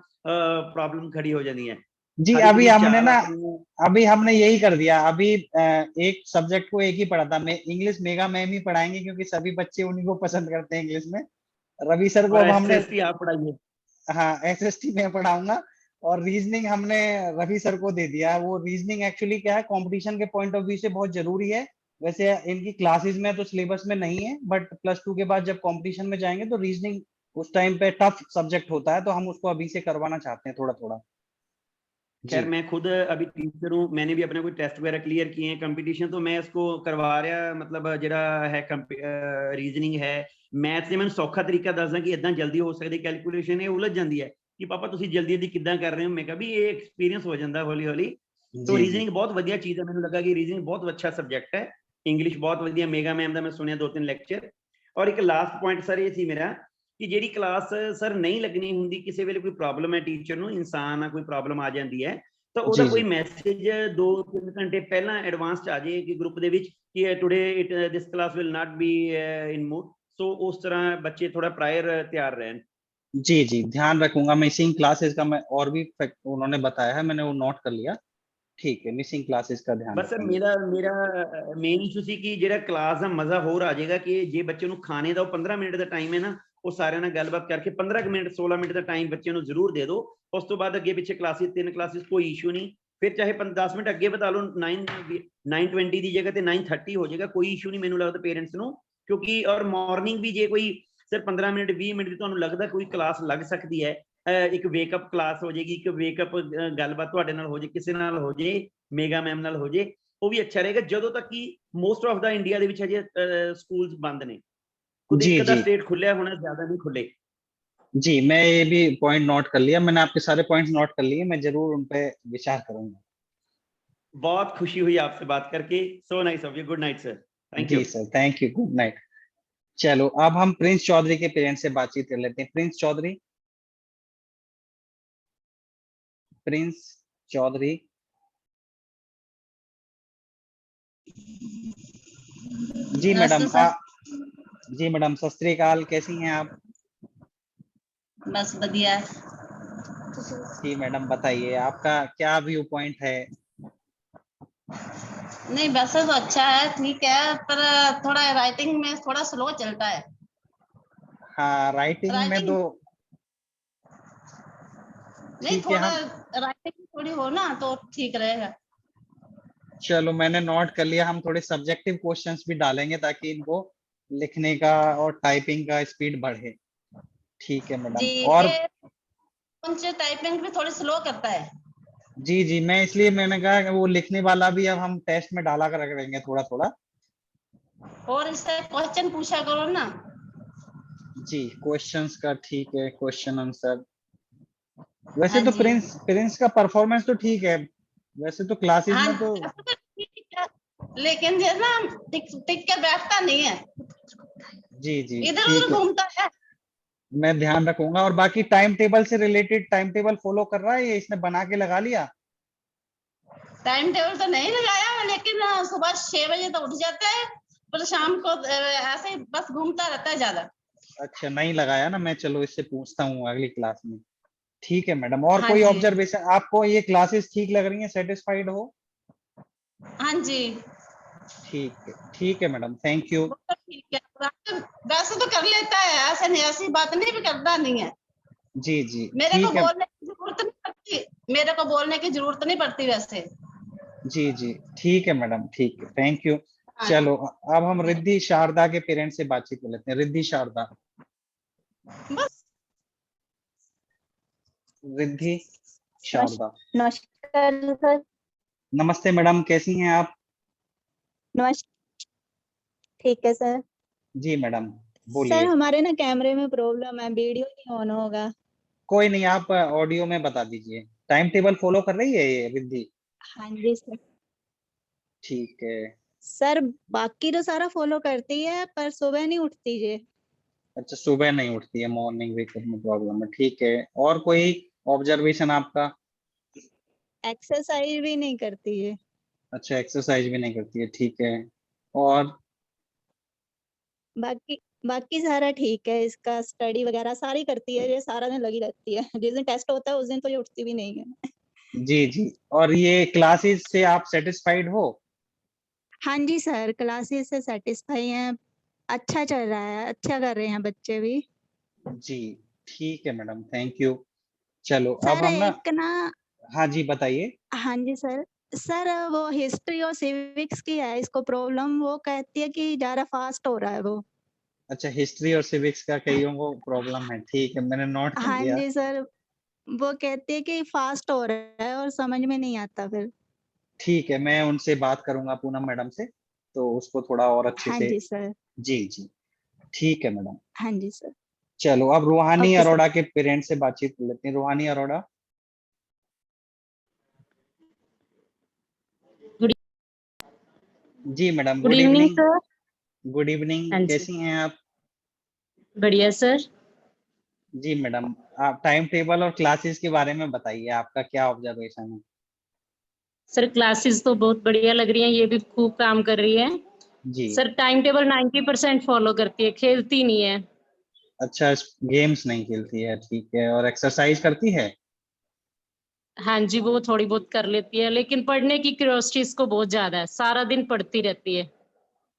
प्रॉब्लम खड़ी हो जानी है जी। अभी हमने यही कर दिया। अभी एक सब्जेक्ट को एक ही पढ़ा था, मैं इंग्लिश मेगा मैम ही पढ़ाएंगे क्योंकि सभी बच्चे उन्हीं को पसंद करते हैं इंग्लिश में। रवि सर को अब हमने आप पढ़ाइए। हाँ SST में पढ़ाऊंगा और रीजनिंग हमने रवि सर को दे दिया। वो रीजनिंग एक्चुअली क्या है, कंपटीशन के पॉइंट ऑफ व्यू से बहुत जरूरी है। वैसे इनकी क्लासेस में तो सिलेबस में नहीं है, बट +2 के बाद जब कंपटीशन में जाएंगे तो रीजनिंग उस टाइम पे टफ सब्जेक्ट होता है, तो हम उसको अभी से करवाना चाहते हैं थोड़ा थोड़ा। खैर मैं खुद अभी टीचर हूँ, मैंने भी अपने कोई टेस्ट वगैरह क्लियर किए हैं कंपटीशन, तो मैं इसको करवा रहा, मतलब ਜਿਹੜਾ है रीजनिंग है मैथ से मैं सौखा तरीका दसदा कि इतना जल्दी हो सकती कैलकुलेशन, ये उलझ जाती है कि पापा तुसी जल्दी जल्दी किद्दां कर रहे हो। मैं कहा भी ये एक्सपीरियंस हो जाता हौली हौली। तो रीजनिंग बहुत वधिया चीज है, मैंने लगा कि रीजनिंग बहुत अच्छा सब्जेक्ट है। इंग्लिश बहुत वधिया, मेगा मैम का मैं सुनिया 2-3 ਲੈਕਚਰ। और एक लास्ट पॉइंट सर ये सी मेरा कि ਜਿਹੜੀ क्लास सर नहीं लगनी ਹੁੰਦੀ, ਕਿਸੇ ਵੇਲੇ ਕੋਈ ਪ੍ਰੋਬਲਮ ਹੈ ਟੀਚਰ ਨੂੰ, ਇਨਸਾਨ ਆ ਕੋਈ ਪ੍ਰੋਬਲਮ ਆ ਜਾਂਦੀ ਹੈ, ਤਾਂ ਉਹਦਾ ਕੋਈ ਮੈਸੇਜ 2-3 ਘੰਟੇ ਪਹਿਲਾਂ ਐਡਵਾਂਸ ਚ ਆ ਜਾਏ ਕਿ ਗਰੁੱਪ ਦੇ ਵਿੱਚ ਕਿ today this class will not be in mood, so ਉਸ ਤਰ੍ਹਾਂ ਬੱਚੇ ਥੋੜਾ ਪ੍ਰਾयर ਤਿਆਰ ਰਹਿਣ। जी जी, ध्यान रखूंगा। मिसिंग क्लासेस का मैं और भी उन्होंने बताया है, मैंने वो नोट कर लिया। ठीक है, मिसिंग क्लासेस का ध्यान बस रखेंगे। मेरा मेन इशू सी कि ਜਿਹੜਾ क्लास ਦਾ ਮਜ਼ਾ ਹੋਰ ਆ ਜਾਏਗਾ ਕਿ ਜੇ ਬੱਚੇ ਨੂੰ ਖਾਣੇ ਦਾ 15 ਮਿੰਟ ਦਾ ਟਾਈਮ ਹੈ ਨਾ, ਉਹ ਸਾਰਿਆਂ ਨਾਲ ਗੱਲਬਾਤ ਕਰਕੇ 15 ਮਿੰਟ 16 ਮਿੰਟ ਦਾ ਟਾਈਮ ਬੱਚੇ ਨੂੰ ਜ਼ਰੂਰ ਦੇ ਦਿਓ। ਉਸ ਤੋਂ ਬਾਅਦ ਅੱਗੇ ਪਿੱਛੇ ਕਲਾਸਿਸ 3 ਕਲਾਸਿਸ ਕੋਈ ਇਸ਼ੂ ਨਹੀਂ, ਫਿਰ ਚਾਹੇ 10 ਮਿੰਟ ਅੱਗੇ ਵਧਾ ਲਓ, 9:20 ਦੀ ਜਗ੍ਹਾ ਤੇ 9:30 ਹੋ ਜਾਏਗਾ, ਕੋਈ ਇਸ਼ੂ ਨਹੀਂ ਮੈਨੂੰ ਲੱਗਦਾ ਪੇਰੈਂਟਸ ਨੂੰ। ਕਿਉਂਕਿ ਔਰ ਮਾਰਨਿੰਗ ਵੀ ਜੇ ਕੋਈ ਸਿਰ 15 ਮਿੰਟ 20 ਮਿੰਟ ਦੀ ਤੁਹਾਨੂੰ ਲੱਗਦਾ ਕੋਈ ਕਲਾਸ ਲੱਗ ਸਕਦੀ ਹੈ, ਇੱਕ ਵੇਕਅਪ ਕਲਾਸ ਹੋ ਜਾਏਗੀ, ਇੱਕ ਵੇਕਅਪ ਗੱਲਬਾਤ ਤੁਹਾਡੇ ਨਾਲ ਹੋ ਜਾਏ, ਕਿਸੇ ਨਾਲ ਹੋ ਜਾਏ, ਮੇਗਾ ਮੈਮ ਨਾਲ ਹੋ ਜਾਏ, ਉਹ ਵੀ ਅੱਛਾ ਰਹੇਗਾ। ਜਦੋਂ ਤੱਕ ਕਿ ਮੋਸਟ ਆਫ ਦਾ ਇੰਡੀਆ ਦੇ ਵਿੱਚ ਹਜੇ ਸਕੂਲਸ ਬੰਦ ਨੇ, खुद एक आधा स्टेट खुले होना, ज्यादा नहीं खुले। जी, मैं ये भी पॉइंट नोट कर लिया, मैंने आपके सारे पॉइंट्स नोट कर लिए, मैं जरूर उन पे विचार करूंगा। बहुत खुशी हुई आपसे बात करके, so nice of you, good night sir. Thank you. जी sir, thank you, good night. चलो अब हम प्रिंस चौधरी के पेरेंट्स से बातचीत कर लेते हैं। प्रिंस चौधरी, प्रिंस चौधरी। जी मैडम, जी मैडम, सत श्री अकाल, कैसी हैं आप? बस बढ़िया। जी मैडम, बताइए आपका क्या व्यू पॉइंट है? नहीं वैसे तो अच्छा है, ठीक है, पर थोड़ा राइटिंग में थोड़ा स्लो चलता है। हाँ, राइटिंग में तो नहीं, थोड़ा राइटिंग थोड़ी हो ना तो ठीक रहेगा। चलो मैंने नोट कर लिया, हम थोड़े सब्जेक्टिव क्वेश्चंस भी डालेंगे ताकि इनको लिखने का और टाइपिंग का स्पीड बढ़े। ठीक है मैडम। और ये टाइपिंग भी थोड़ी स्लो करता है। जी जी, मैं इसलिए मैंने कहा कि वो लिखने वाला भी अब हम टेस्ट में डाला कर रखेंगे थोड़ा थोड़ा। और इससे क्वेश्चन पूछा करो ना। जी, क्वेश्चंस का ठीक है, क्वेश्चन आंसर। वैसे तो प्रिंस का परफॉर्मेंस तो ठीक है, वैसे तो क्लासेस में तो लेकिन जो ना टिक कर बैठता नहीं है। जी जी, इधर उधर घूमता है। मैं ध्यान रखूंगा। और बाकी टाइम टेबल से रिलेटेड टाइम टेबल फॉलो कर रहा है, ये इसने बना के लगा लिया? टाइम टेबल तो नहीं लगाया, लेकिन सुबह 6 बजे तो उठ जाता है, पर शाम को ऐसे ही बस घूमता रहता है ज्यादा। अच्छा, नहीं लगाया ना, मैं चलो इससे पूछता हूँ अगली क्लास में। ठीक है मैडम। और कोई ऑब्जर्वेशन? आपको ये क्लासेस ठीक लग रही हैं, सेटिस्फाइड हो? हाँ जी, ठीक है मैडम, थैंक यू। ठीक है, वैसे तो कर लेता है, ऐसे नहीं, ऐसी बात नहीं भी करता नहीं है। जी जी, मेरे को बोलने की जरूरत नहीं पड़ती, मेरे को बोलने की जरूरत नहीं पड़ती वैसे। जी जी, ठीक है मैडम, ठीक है, थैंक यू। चलो अब हम रिद्धि शारदा के पेरेंट्स से बातचीत कर लेते हैं। रिद्धि शारदा, बस रिद्धि शारदा। नमस्कार सर। नमस्ते मैडम, कैसी हैं आप? नमस्कार, ठीक है सर। जी मैडम, बोलिए। सर हमारे ना कैमरे में प्रॉब्लम है, वीडियो नहीं ऑन होगा। कोई नहीं, आप ऑडियो में बता दीजिए। टाइम टेबल फॉलो कर रही है ये रिद्धि? हाँ जी सर। ठीक है सर, बाकी तो सारा फॉलो करती है पर सुबह नहीं उठती है। अच्छा, सुबह नहीं उठती है, मॉर्निंग वेकअप में प्रॉब्लम है। ठीक है, और कोई ऑब्जर्वेशन आपका? एक्सरसाइज भी नहीं करती है। अच्छा, एक्सरसाइज भी नहीं करती है, ठीक है। और बाकी सारा ठीक है, इसका स्टडी वगैरह सारी करती है, ये सारा दिन लगी रहती है। जिस दिन टेस्ट होता है उस दिन तो ये उठती भी नहीं है। जी जी, और ये क्लासेस से आप सेटिस्फाइड हो? हाँ जी सर, क्लासेस से सेटिस्फाई हैं, अच्छा चल रहा है, अच्छा कर रहे हैं बच्चे भी। जी, ठीक है मैडम, थैंक यू। चलो अब सर हम ना, एक ना, हाँ जी बताइए। हाँ जी सर। सर वो हिस्ट्री और सिविक्स की है इसको प्रॉब्लम, वो कहती है कि ज़्यादा फास्ट हो रहा है वो। अच्छा, हिस्ट्री और सिविक्स का कईयों को प्रॉब्लम है, ठीक है, मैंने नोट कर हाँ लिया। जी सर, वो कहती है कि फास्ट हो रहा है और समझ में नहीं आता फिर। ठीक है, मैं उनसे बात करूँगा पूनम मैडम से, तो उसको थोड़ा और अच्छे हाँ से। जी सर। जी, जी, ठीक है मैडम। हाँ जी सर। चलो अब रूहानी ओके सर। अरोड़ा के पेरेंट्स से बातचीत कर लेते हैं। रूहानी अरोड़ा। जी madam, good good evening evening. Sir. Good evening, हाँ जी, कैसी हैं आप? बढ़िया सर। जी मैडम, आप टाइम टेबल और क्लासेस के बारे में बताइए, आपका क्या ऑब्जर्वेशन है? सर क्लासेस तो बहुत बढ़िया लग रही हैं, ये भी खूब काम कर रही है। जी। सर टाइम टेबल 90% फॉलो करती है, खेलती नहीं है। अच्छा, गेम्स नहीं खेलती है, ठीक है, और एक्सरसाइज करती है? हाँ जी, वो थोड़ी बहुत कर लेती है, लेकिन पढ़ने की क्यूरियोसिटी इसको बहुत ज्यादा है, सारा दिन पढ़ती रहती है।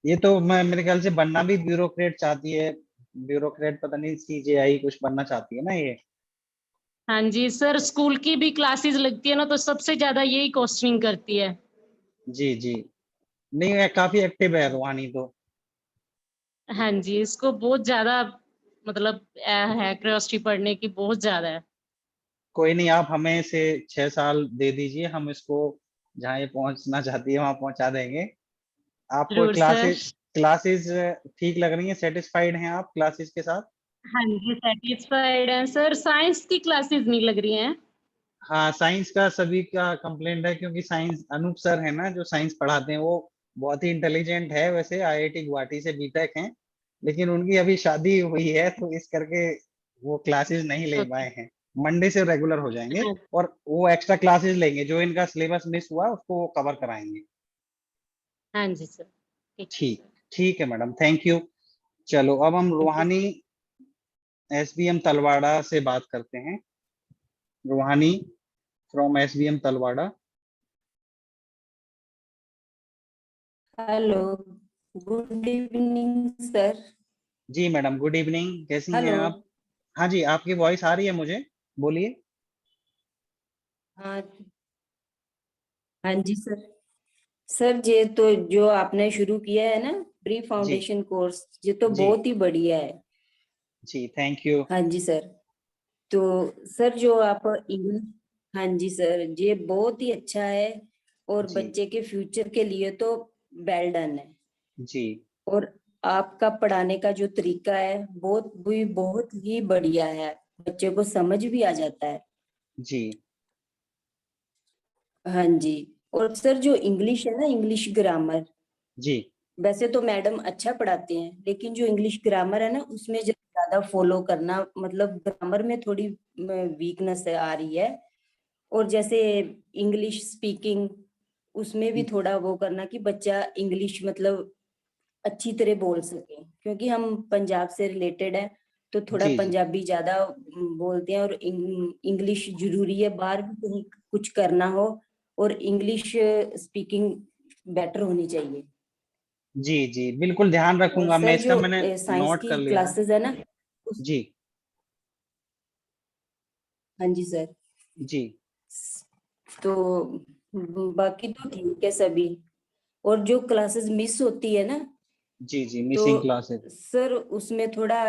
ये तो मैं मेरे ख्याल से बनना भी ब्यूरोक्रेट चाहती है। ब्यूरोक्रेट पता नहीं, सीजेआई कुछ बनना चाहती है ना ये। हाँ जी सर, स्कूल की भी क्लासेस लगती है ना, तो सबसे ज्यादा यही क्वेश्चनिंग करती है। जी, जी। नहीं, ये काफी एक्टिव है रूहानी तो। हाँ जी, इसको बहुत ज्यादा मतलब है क्यूरियोसिटी पढ़ने की, बहुत ज्यादा है। कोई नहीं, आप हमें से 6 साल दे दीजिए, हम इसको जहाँ ये पहुंचना चाहती है वहां पहुंचा देंगे। आपको जरूर सर। क्लासेस क्लासेस ठीक लग रही हैं? सेटिस्फाइड हैं आप क्लासेस के साथ? हाँ जी, सेटिस्फाइड है सर। साइंस की क्लासेस नहीं लग रही हैं। हाँ, साइंस का सभी का कंप्लेंट है, क्योंकि साइंस अनूप सर है ना जो साइंस पढ़ाते हैं, वो बहुत ही इंटेलिजेंट है, वैसे आईआईटी गुवाहाटी से बीटेक हैं, लेकिन उनकी अभी शादी हुई है, तो इस करके वो क्लासेस नहीं ले ओके। पाए हैं। मंडे से रेगुलर हो जाएंगे, हाँ, और वो एक्स्ट्रा क्लासेस लेंगे, जो इनका सिलेबस मिस हुआ उसको वो कवर कराएंगे। हाँ जी सर, ठीक। ठीक ठीक है मैडम, थैंक यू। चलो अब हम thank you. Ruhani SBM Talwara से बात करते हैं। Ruhani from SBM Talwara. Hello, good evening sir. जी मैडम, गुड इवनिंग, कैसी हैं हेलो। आप? हाँ जी, आपकी वॉइस आ रही है मुझे, बोलिए। हाँ, हाँ जी सर। सर ये तो जो आपने शुरू किया है ना, प्री जी, फाउंडेशन कोर्स, ये तो जी, बहुत ही बढ़िया है। जी, थैंक यू। हाँ जी सर। तो सर जो आप इंग्लिश, हाँ जी सर, ये बहुत ही अच्छा है और जी, बच्चे के फ्यूचर के लिए तो वेल डन है। जी, और आपका पढ़ाने का जो तरीका है बहुत ही बढ़िया है, बच्चे को समझ भी आ जाता है। जी, हाँ जी। और सर जो इंग्लिश है ना, इंग्लिश ग्रामर, जी, वैसे तो मैडम अच्छा पढ़ाते हैं, लेकिन जो इंग्लिश ग्रामर है ना, उसमें जो ज्यादा फॉलो करना, मतलब ग्रामर में थोड़ी वीकनेस आ रही है। और जैसे इंग्लिश स्पीकिंग, उसमें भी थोड़ा वो करना कि बच्चा इंग्लिश मतलब अच्छी तरह बोल सके, क्योंकि हम पंजाब से रिलेटेड है, तो थोड़ा जी, जी, पंजाबी ज्यादा बोलते हैं। और इंग्लिश जरूरी है, बाहर भी कहीं कुछ करना हो, और इंग्लिश स्पीकिंग बेटर होनी चाहिए। जी, जी, बिल्कुल ध्यान और रखूंगा मैं सर इसका, जो मैंने साइंस नोट की कर लिया है। क्लासेस है ना, उस, जी, हाँ जी सर। जी, तो बाकी तो ठीक है सभी। और जो क्लासेस मिस होती है ना, जी, जी, तो मिसिंग क्लासेस। सर उसमें थोड़ा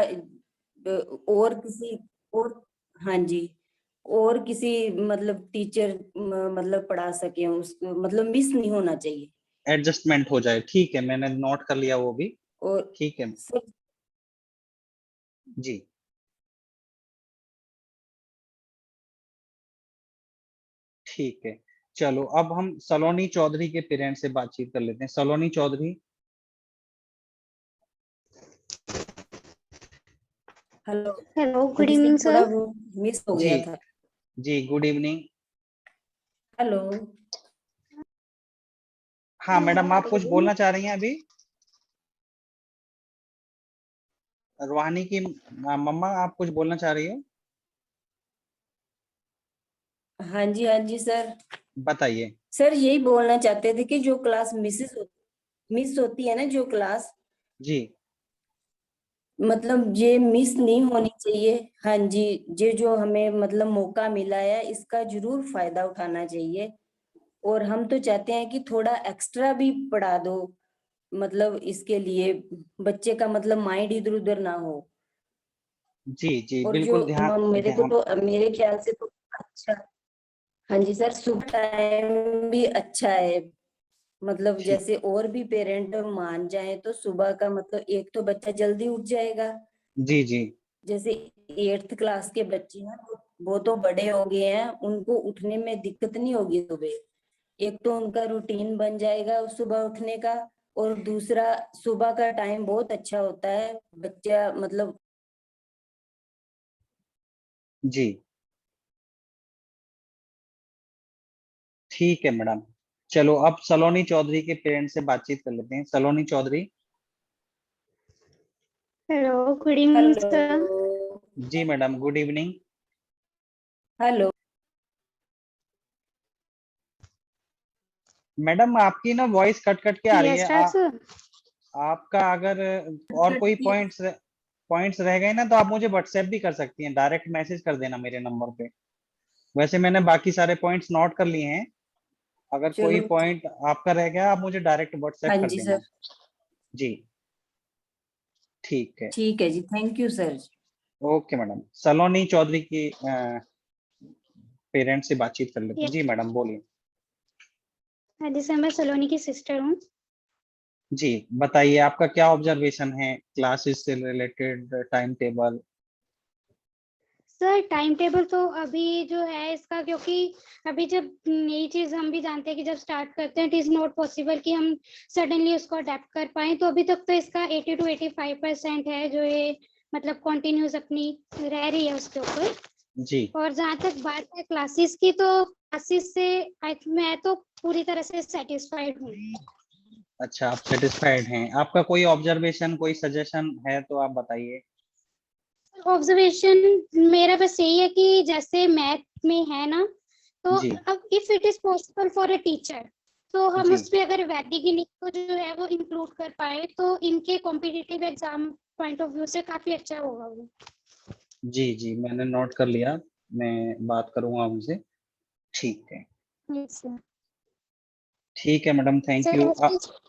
और किसी और, हाँ जी, और किसी मतलब टीचर मतलब पढ़ा सके उसको, मतलब मिस नहीं होना चाहिए। एडजस्टमेंट हो जाए, ठीक है, मैंने नोट कर लिया वो भी। और ठीक है। सर, जी, ठीक है। चलो अब हम सलोनी चौधरी के पेरेंट्स से बातचीत कर लेते हैं। सलोनी चौधरी। हेलो। हेलो, हाँ गुड जी सर, इवनिंग थोड़ा सर। वो मिस हो जी, गया था। जी, गुड इवनिंग। हेलो। हाँ मैडम, आप कुछ बोलना चाह रही हैं अभी? रूहानी की मम्मा, आप कुछ बोलना चाह रही हो? हाँ जी सर। बताइए। सर यही बोलना चाहते थे कि जो क्लास मिस होती है ना, जो क्लास, जी, मतलब ये मिस नहीं होनी चाहिए। हाँ जी, ये जो हमें मतलब मौका मिला है इसका जरूर फायदा उठाना चाहिए। और हम तो चाहते हैं कि थोड़ा एक्स्ट्रा भी पढ़ा दो, मतलब इसके लिए बच्चे का मतलब माइंड इधर उधर ना हो। जी जी और जो बिल्कुल ध्यान मेरे को ध्यान तो मेरे ख्याल से तो अच्छा। हाँ जी सर, सुबह टाइम भी अच्छा है। मतलब ठीक। जैसे और भी पेरेंट मान जाए तो सुबह का मतलब एक तो बच्चा जल्दी उठ जाएगा। जी जी जैसे 8th क्लास के बच्चे हैं वो तो बड़े हो गए हैं, उनको उठने में दिक्कत नहीं होगी सुबह। एक तो उनका रूटीन बन जाएगा सुबह उठने का, और दूसरा सुबह का टाइम बहुत अच्छा होता है। बच्चा मतलब जी ठीक है मैडम। चलो अब सलोनी चौधरी के पेरेंट्स से बातचीत कर लेते हैं। Saloni Chaudhary. Hello, good evening sir. Hello जी madam, good evening. Hello. Madam आपकी ना वॉइस कट कट के आ रही यस है। सर। आपका अगर और कोई पॉइंट्स रह गए ना तो आप मुझे व्हाट्सएप भी कर सकती हैं, डायरेक्ट मैसेज कर देना मेरे नंबर पे। वैसे मैंने बाकी सारे पॉइंट्स नोट कर लिए हैं। अगर कोई चलो। पॉइंट आपका रह गया आप मुझे डायरेक्ट व्हाट्सएप हाँ कर जी देना। सर। जी ठीक है। ठीक है जी, thank you sir. Okay madam, Saloni Chaudhary की पेरेंट्स से बातचीत कर लेते हैं। जी मैडम बोलिए। हाँ जी सर, मैं सलोनी की सिस्टर हूँ। जी बताइए, आपका क्या ऑब्जर्वेशन है क्लासेस से related, time table? Sir time table तो अभी जो है इसका, क्योंकि अभी जब नई चीज हम भी जानते हैं कि जब स्टार्ट करते हैं इट इज नॉट पॉसिबल कि हम सडनली उसको अडेप्ट कर पाए। तो अभी तक तो इसका 80 to 85% है जो ये मतलब कॉन्टिन्यूस अपनी रह रही है उसके ऊपर। जी और जहाँ तक बात है क्लासेस की, तो क्लासेस से मैं तो पूरी तरह से सेटिस्फाइड हूँ। अच्छा, आप सेटिस्फाइड हैं। आपका कोई ऑब्जर्वेशन, कोई सजेशन है तो आप बताइए। ऑब्जर्वेशन मेरा बस यही है कि जैसे मैथ में है ना, तो जी अब if it is possible for a teacher, तो हम जी उसमें अगर वैदिक गणित को जो है वो इंक्लूड कर पाए तो इनके competitive exam point of view से काफी अच्छा होगा वो। जी जी मैंने नोट कर लिया, मैं बात करूंगा उनसे। ठीक है। Yes sir. ठीक है मैडम, थैंक सर यू। ऐसे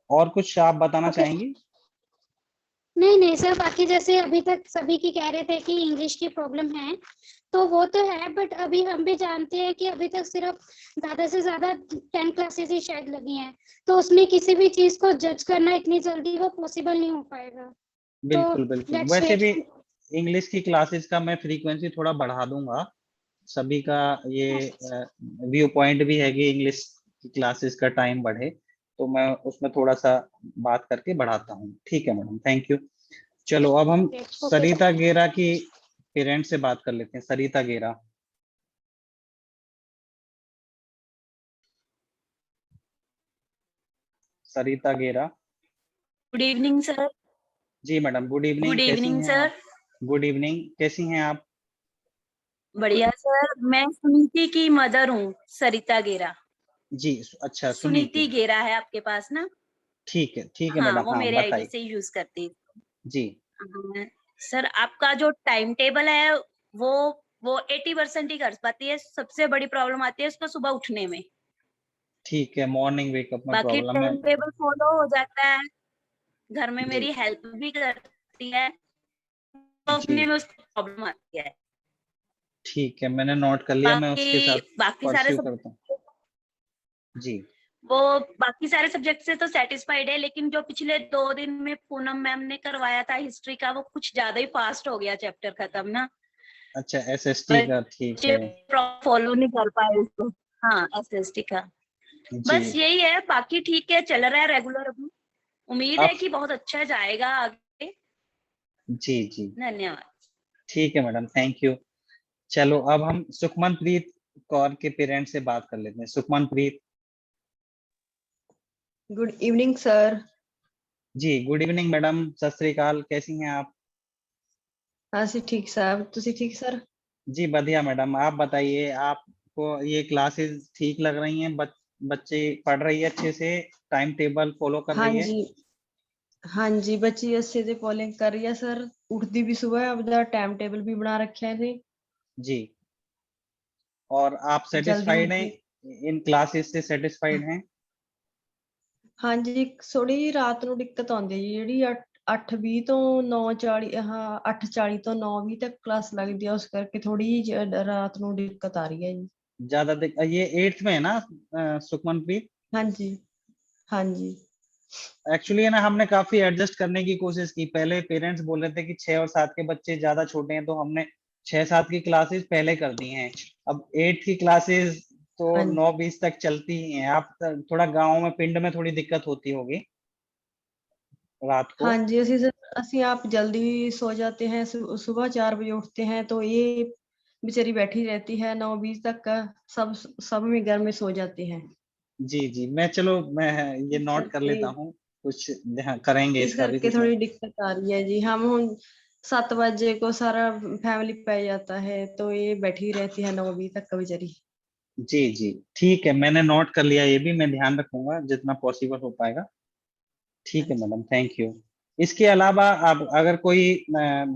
और कुछ आप बताना ओके। चाहेंगी? नहीं नहीं सर, बाकी जैसे अभी तक सभी की कह रहे थे कि इंग्लिश की प्रॉब्लम है, तो वो तो है, बट अभी हम भी जानते हैं कि अभी तक सिर्फ ज्यादा से ज्यादा 10 क्लासेस ही शायद लगी हैं, तो उसमें किसी भी चीज को जज करना इतनी जल्दी वो पॉसिबल नहीं हो पाएगा। तो बिल्कुल बिल्कुल। लेट्स वैसे वेट। भी इंग्लिश की क्लासेस का मैं फ्रीक्वेंसी थोड़ा बढ़ा दूंगा। सभी का ये व्यू पॉइंट भी है कि इंग्लिश की क्लासेस का टाइम बढ़े, तो मैं उसमें थोड़ा सा बात करके बढ़ाता हूँ। ठीक है मैडम, थैंक यू। चलो अब हम ओके। सरिता गेरा की पेरेंट्स से बात कर लेते हैं। सरिता Gera. Sarita Gera. Good evening sir. जी मैडम, गुड इवनिंग। गुड कैसी इवनिंग हैं सर। आप? गुड इवनिंग, कैसी हैं आप? बढ़िया सर, मैं सुनीति की मदर हूँ, सरिता गेरा। जी अच्छा, सुनीति सुनीति। गेरा है आपके पास ना? ठीक है हाँ, मैडम, वो हाँ मेरे आईडी बताइए। से यूज करती है। जी सर आपका जो टाइम टेबल है वो वो 80% ही कर पाती है। सबसे बड़ी प्रॉब्लम आती है उसको सुबह उठने में। ठीक है, मॉर्निंग वेकअप में बाकी प्रॉब्लम है। टाइम टेबल फॉलो हो जाता है, घर में जी मेरी हेल्प भी करती है, तो जी उठने में उसको प्रॉब्लम आती है। ठीक है, मैंने नोट कर लिया, मैं उसके साथ बाकी सारे परस्यू सब करता हूँ। जी वो बाकी सारे सब्जेक्ट से तो सेटिस्फाइड है, लेकिन जो पिछले 2 दिन में पूनम मैम ने करवाया था हिस्ट्री का, वो कुछ ज्यादा ही फास्ट हो गया चैप्टर खत्म ना। अच्छा, एसएसटी का, ठीक है। फॉलो नहीं कर पाए उसको। हाँ, एसएसटी का। जी बस यही है, बाकी ठीक है, चल रहा है रेगुलर। अभी उम्मीद है आप। कि बहुत अच्छा जाएगा आगे। जी जी धन्यवाद। ठीक है मैडम, थैंक यू। चलो अब हम सुखमनप्रीत कौर के पेरेंट्स से बात कर लेते हैं। सुखमनप्रीत। Good evening sir. जी good evening madam, Sat Shri अकाल, कैसी हैं आप? हाँ जी ठीक साहब, तुसी ठीक सर? जी बढ़िया मैडम, आप बताइए, आपको ये क्लासेस ठीक लग रही हैं? बच्चे पढ़ रही है अच्छे से? टाइम टेबल फॉलो कर हाँ रही है? जी, हाँ जी, बच्ची अच्छे से पोलिंग कर रही है सर, उठती भी सुबह, अब टाइम टेबल भी बना रखे हैं थे। जी। और आप जल्दी सेटिस्फाइड हैं, उठती। इन क्लासेस से सेटिस्फाइड हैं? हाँ जी, थोड़ी रात ਨੂੰ ਦਿੱਕਤ ਆਉਂਦੀ ਹੈ ਜੀ, ਜਿਹੜੀ 8:20 ਤੋਂ 9:40 ਹਾਂ 8:40 ਤੋਂ 9:20 ਤੱਕ ਕਲਾਸ ਲੱਗਦੀ ਹੈ, ਉਸ ਕਰਕੇ ਥੋੜੀ ਰਾਤ ਨੂੰ ਦਿੱਕਤ ਆ ਰਹੀ ਹੈ ਜੀ। ज्यादा ये 8th में है ना सुखमनप्रीत? हाँ जी, हाँ जी। एक्चुअली है ना, हमने काफी एडजस्ट करने की कोशिश की। पहले पेरेंट्स बोल रहे थे कि 6 और 7 के बच्चे ज्यादा छोटे हैं, तो हमने 6-7 की क्लासेस पहले कर दी हैं। अब 8 की क्लासेस तो हाँ जी। 9-20 तक चलती ही हैं। आप थोड़ा गांव में पिंड में थोड़ी दिक्कत होती होगी रात को। हाँ जी, ਅਸੀਂ आप जल्दी सो जाते हैं, सुबह 4 बजे उठते हैं, तो ये बेचारी बैठी रहती है 9:20 तक का, सब में घर में सो जाते हैं। जी जी, मैं ये इस नोट कर करके लेता हूँ, कुछ ध्यान करेंगे इस इसका भी करके कुछ। थोड़ी दिक्कत आ रही है जी। हम 7 बजे को सारा फैमिली पे जाता है, तो ये बैठी रहती है 9:20 तक का बेचारी। जी जी, ठीक है, मैंने नोट कर लिया, ये भी मैं ध्यान रखूंगा जितना पॉसिबल हो पाएगा। ठीक है मैडम, थैंक यू। इसके अलावा आप अगर कोई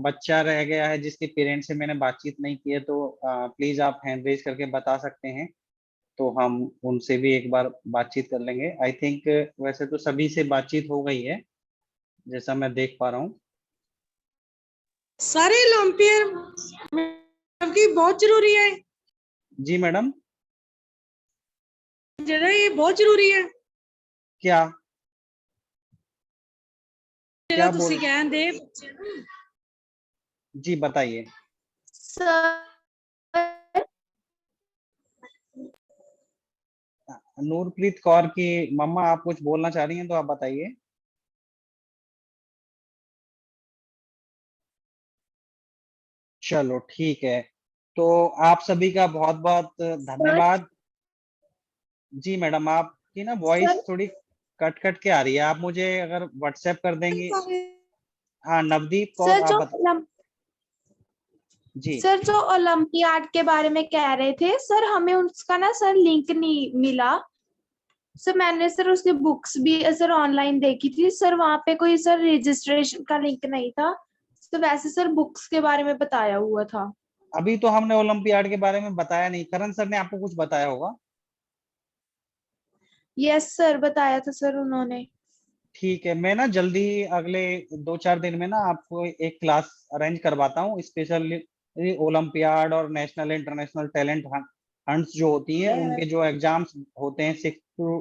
बच्चा रह गया है जिसके पेरेंट्स से मैंने बातचीत नहीं की है, तो प्लीज आप हैंड रेज करके बता सकते हैं, तो हम उनसे भी एक बार बातचीत कर लेंगे। आई थिंक वैसे तो सभी से बातचीत हो गई है, जैसा मैं देख पा रहा हूँ। सारे ओलंपियर की बहुत जरूरी है जी मैडम, ਜਿਹੜਾ ये बहुत जरूरी है। क्या ਜਿਹੜਾ बोल ਤੁਸੀਂ ਕਹਿੰਦੇ जी बताइए। नूरप्रीत कौर की मम्मा, आप कुछ बोलना चाह रही हैं तो आप बताइए। चलो ठीक है, तो आप सभी का बहुत बहुत धन्यवाद। जी मैडम, आपकी ना वॉइस थोड़ी कट कट के आ रही है, आप मुझे अगर व्हाट्सएप कर देंगी। हाँ, नवदीप कौर, सर आप जो बता। जी सर जो ओलंपियाड के बारे में कह रहे थे सर, हमें उसका ना सर लिंक नहीं मिला सर। मैंने सर उसकी बुक्स भी सर ऑनलाइन देखी थी सर, वहां पे कोई सर रजिस्ट्रेशन का लिंक नहीं था, तो वैसे सर बुक्स के बारे में बताया हुआ था। अभी तो हमने ओलंपियाड के बारे में बताया नहीं, करण सर ने आपको कुछ बताया होगा। यस सर, बताया था सर उन्होंने। ठीक है, मैं ना जल्दी अगले 2-4 दिन में ना आपको एक क्लास अरेंज करवाता हूँ, स्पेशली ओलंपियाड और नेशनल इंटरनेशनल टैलेंट हंट्स जो होती है, उनके जो एग्जाम्स होते हैं 6 to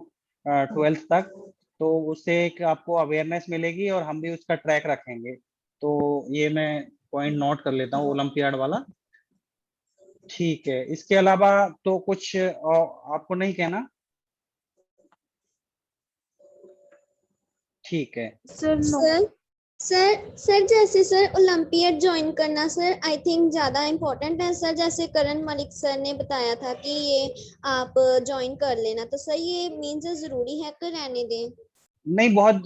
12 तक, तो उससे एक आपको अवेयरनेस मिलेगी और हम भी उसका ट्रैक रखेंगे। तो ये मैं पॉइंट नोट कर लेता हूँ, ओलंपियाड वाला। ठीक है, इसके अलावा तो कुछ आपको नहीं कहना? ठीक है सर सर जैसे सर ओलंपियाड ज्वाइन करना सर आई थिंक ज़्यादा इम्पोर्टेंट है सर। जैसे करण मलिक सर ने बताया था कि ये आप ज्वाइन कर लेना, तो सर ये मीन्स ज़रूरी है कि रहने दें? नहीं, बहुत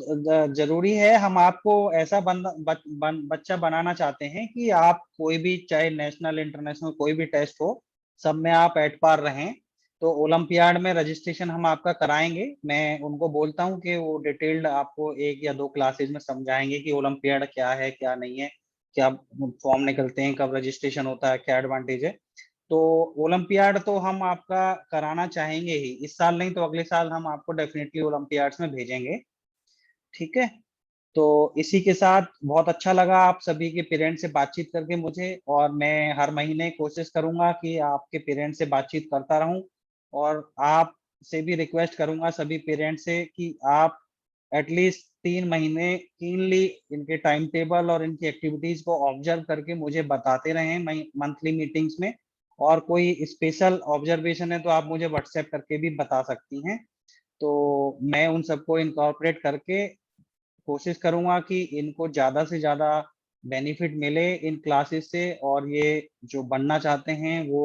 जरूरी है। हम आपको ऐसा बच्चा बनाना चाहते हैं कि आप कोई भी, चाहे नेशनल इंटरनेशनल कोई भी टेस्ट हो, सब में आप एट पार रहें। तो ओलंपियाड में रजिस्ट्रेशन हम आपका कराएंगे। मैं उनको बोलता हूं कि वो डिटेल्ड आपको 1 या 2 क्लासेज में समझाएंगे कि ओलंपियाड क्या है, क्या नहीं है, क्या फॉर्म निकलते हैं, कब रजिस्ट्रेशन होता है, क्या एडवांटेज है। तो ओलंपियाड तो हम आपका कराना चाहेंगे ही, इस साल नहीं तो अगले साल हम आपको डेफिनेटली ओलंपियाड्स में भेजेंगे। ठीक है, तो इसी के साथ बहुत अच्छा लगा आप सभी के पेरेंट्स से बातचीत करके मुझे, और मैं हर महीने कोशिश करूंगा कि आपके पेरेंट्स से बातचीत करता रहूं, और आप से भी रिक्वेस्ट करूंगा सभी पेरेंट्स से कि आप एटलीस्ट 3 महीने कीनली इनके टाइम टेबल और इनकी एक्टिविटीज को ऑब्जर्व करके मुझे बताते रहें मंथली मीटिंग्स में। और कोई स्पेशल ऑब्जर्वेशन है तो आप मुझे व्हाट्सएप करके भी बता सकती हैं, तो मैं उन सबको इनकॉर्पोरेट करके कोशिश करूंगा कि इनको ज्यादा से ज्यादा बेनिफिट मिले इन क्लासेस से, और ये जो बनना चाहते हैं वो